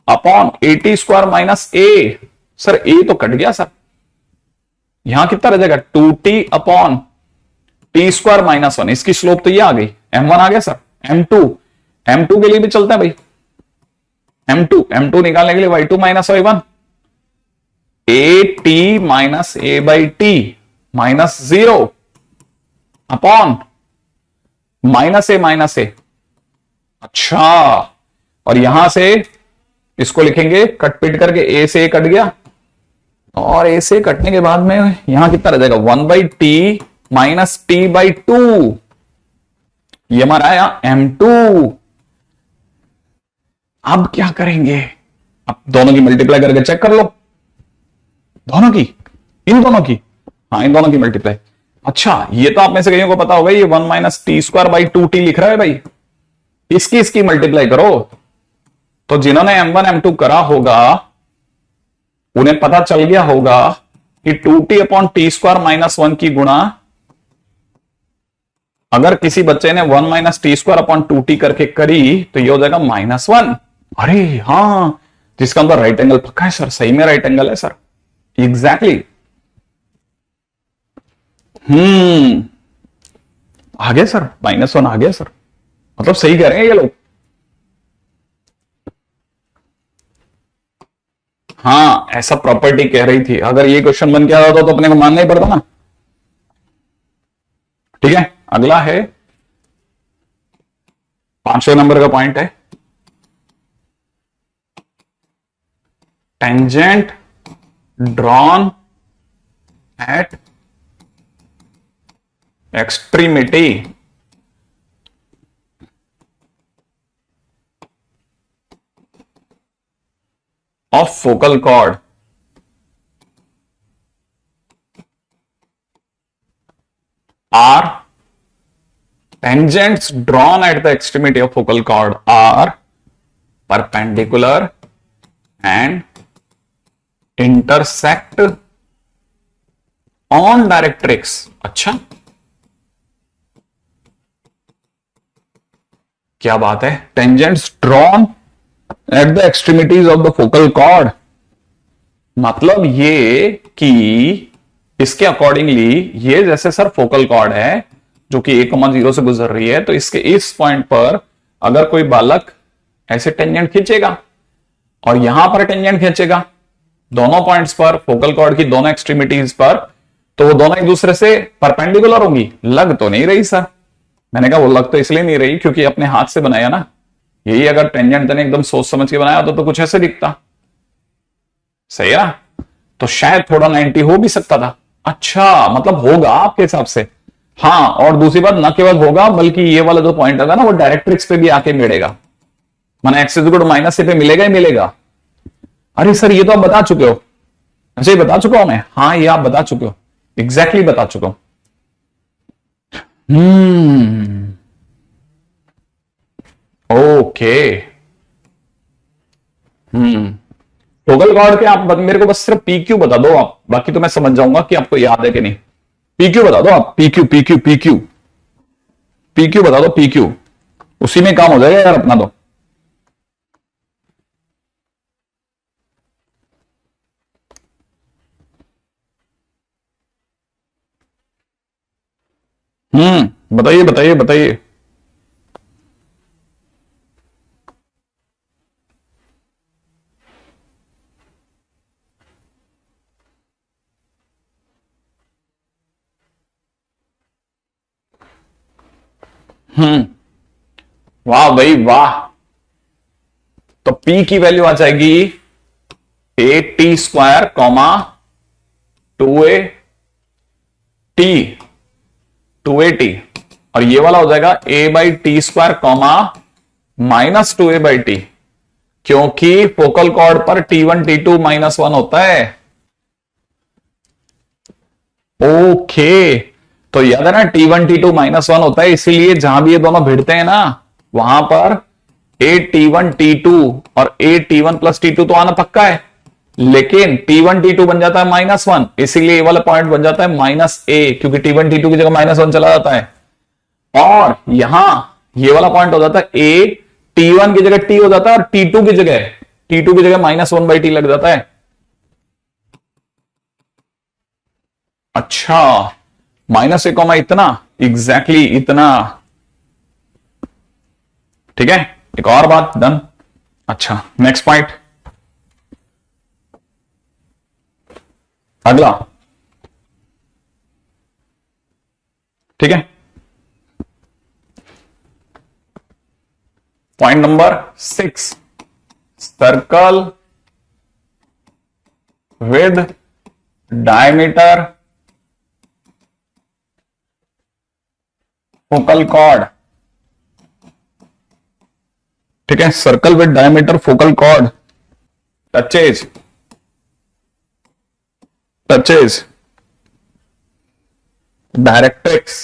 upon at square -a। Sir a तो कट गया सर, यहां कितना रह जाएगा? 2t upon T square -1। इसकी स्लोप तो ये आ गई, M1 आ गया सर। M2 के लिए भी चलता है भाई। M2 निकालने के लिए y2 -y1 at -a/t -0 upon -a। अच्छा, और यहां से इसको लिखेंगे कट पिट करके, a से a कट गया, और a से कटने के बाद में यहां कितना रह जाएगा? 1/t -t/2। ये हमारा आया M2। अब क्या करेंगे? अब दोनों की मल्टीप्लाई करके चेक कर लो। दोनों की, इन दोनों की, हाँ इन दोनों की मल्टीप्लाई। अच्छा ये तो आप में से कईयों को पता होगा, ये 1 - t² लिख रहा है भाई। इसकी मल्टीप्लाई करो। तो जिन्होंने M1 M2 करा होगा उन्हें पता चल गया होगा कि 2t अपॉन t² -1 की गुणा, अगर किसी बच्चे ने 1 - t² अपॉन 2t करके करी तो ये हो जाएगा -1। अरे हाँ, जिसका अंदर राइट एंगल पक्का है सर, सही में राइट एंगल है सर, एग्जैक्टली। आ गया सर, -1 आ गया सर, मतलब सही कह रहे हैं ये लोग। हाँ ऐसा प्रॉपर्टी कह रही थी, अगर ये क्वेश्चन बन के आता तो अपने को मानना ही पड़ता ना। ठीक है, अगला है 5वें नंबर का पॉइंट है, tangent drawn at extremity of focal chord are tangents drawn at the extremity of focal chord are perpendicular and intersect on directrix। अच्छा क्या बात है, tangents drawn at the extremities of the focal chord, मतलब ये कि इसके अकॉर्डिंगली ये जैसे सर फोकल कॉर्ड है जो कि 1,0 से गुजर रही है, तो इसके इस पॉइंट पर अगर कोई बालक ऐसे टेंजेंट खींचेगा और यहां पर टेंजेंट खींचेगा दोनों पॉइंट्स पर, फोकल कॉर्ड की दोनों एक्सट्रीमिटीज पर, तो वो दोनों एक दूसरे से परपेंडिकुलर होंगी। लग तो नहीं रही सर, मैंने कहा वो लग तो इसलिए नहीं रही क्योंकि अपने हाथ से बनाया ना, यही अगर टेंजेंट ने एकदम सोच समझ के बनाया तो कुछ ऐसे दिखता। सही है, तो शायद थोड़ा 90 हो भी सकता था। अच्छा मतलब होगा आपके हिसाब से। हाँ, और दूसरी बात, न केवल होगा बल्कि ये वाला जो पॉइंट होगा ना वो डायरेक्ट्रिक्स पे भी आके मिलेगा, माना एक्स इक्वल टू -a पे मिलेगा ही मिलेगा। अरे सर ये तो आप बता चुके हो। अच्छा ये बता चुका हूं मैं? हाँ ये आप बता चुके हो, एग्जैक्टली बता चुका हूं। ओके फोकल कॉर्ड के आप मेरे को बस सिर्फ PQ बता दो आप, बाकी तो मैं समझ जाऊंगा कि आपको याद है कि नहीं। PQ बता दो आप, PQ PQ PQ PQ बता दो, PQ, उसी में काम हो जाएगा यार अपना तो। बताइए बताइए बताइए। वाह भाई वाह। तो P की वैल्यू आ जाएगी AT² कॉमा 2AT, 2AT, और ये वाला हो जाएगा A/T² कॉमा -2A/T, क्योंकि फोकल कॉर्ड पर T1 T2 -1 होता है। ओके, तो याद है ना T1 T2 -1 होता है, इसीलिए जहां भी ये दोनों भिड़ते हैं ना वहां पर AT1 T2 और AT1 + T2 तो आना पक्का है, लेकिन T1 T2 बन जाता है -1, इसीलिए ये वाला पॉइंट बन जाता है -A, क्योंकि T1 T2 की जगह -1 चला जाता है। और यहां ये वाला पॉइंट हो जाता है A, T1 की जगह T हो जाता है, और T2 की जगह -1/T लग जाता है। अच्छा, -A, इतना, एग्जैक्टली इतना। ठीक है, एक और बात डन। अच्छा, नेक्स्ट पॉइंट, अगला। ठीक है, point number 6, circle with diameter focal cord. ठीक है, circle with diameter focal cord touches directrix.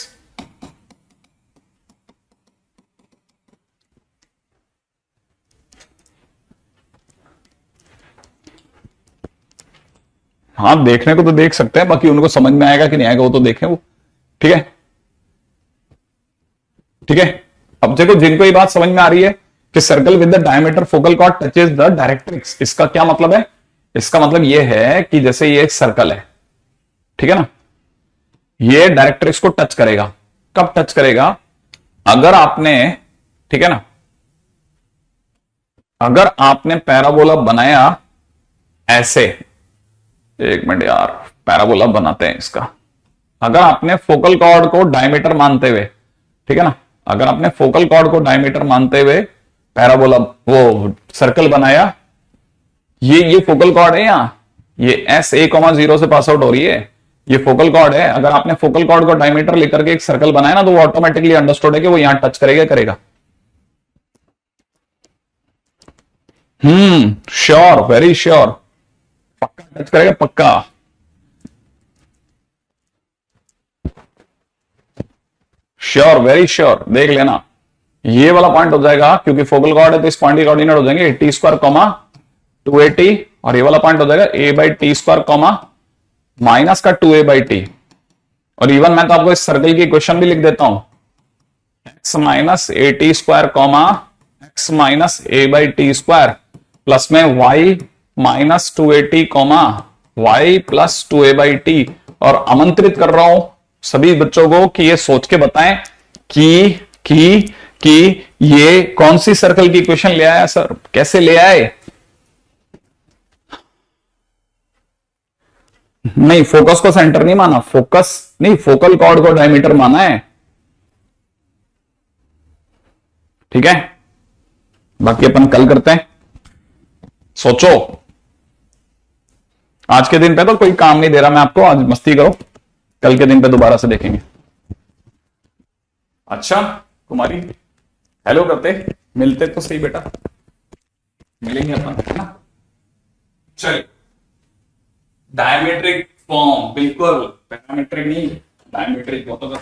हाँ, देखने को तो देख सकते हैं, बाकी उनको समझ में आएगा कि नहीं आएगा वो तो देखें वो। ठीक है, ठीक है। अब देखो, जिनको ये बात समझ में आ रही है कि circle with the diameter focal cord touches the directrix, इसका क्या मतलब है? इसका मतलब ये है कि जैसे ये एक सर्कल है, ठीक है ना, ये डायरेक्ट्रिक्स को टच करेगा। कब टच करेगा? अगर आपने, ठीक है ना, अगर आपने पैराबोला बनाया ऐसे, एक मिनट यार, पैराबोला बनाते हैं इसका। अगर आपने फोकल कॉर्ड को डायमीटर मानते हुए, ठीक है ना, अगर आपने फोकल कॉर्ड को डायमीटर मानते हुए पैराबोला, वो सर्कल बनाया, ये फोकल कॉर्ड है, यहां ये SA,0 से पास आउट हो रही है, ये फोकल कॉर्ड है। अगर आपने फोकल कॉर्ड को डायमीटर लेकर के एक सर्कल बनाया ना, तो वो ऑटोमेटिकली अंडरस्टूड है कि वो यहां टच करेगा। श्योर, वेरी श्योर, पक्का टच करेगा, पक्का। श्योर, वेरी श्योर, देख लेना। ये वाला पॉइंट हो जाएगा, क्योंकि फोकल कॉर्ड है तो इस पॉइंट के कोऑर्डिनेट हो जाएंगे T² कॉमा 2AT, और ये वाला पॉइंट हो जाएगा A/T² कॉमा माइनस का 2A/T। और इवन मैं तो आपको इस सर्कल की इक्वेशन भी लिख देता हूं, x-AT² कॉमा x-A/T² प्लस में y-2AT कॉमा y+2A/T। और आमंत्रित कर रहा हूं सभी बच्चों को कि ये सोच के बताएं कि ये कौन सी सर्कल की इक्वेशन ले आया सर, कैसे ले आए? नहीं, फोकस को सेंटर नहीं माना, फोकस नहीं, फोकल कॉर्ड को डायमीटर माना है। ठीक है, बाकी अपन कल करते हैं। सोचो, आज के दिन पे तो कोई काम नहीं दे रहा मैं आपको, आज मस्ती करो, कल के दिन पे दोबारा से देखेंगे। अच्छा कुमारी, हेलो करते, मिलते तो सही बेटा, मिलेंगे अपन, है ना? चलिए, डायमेट्रिक फॉर्म, बिल्कुल पैरामेट्रिक नहीं, डायमेट्रिक, वो तो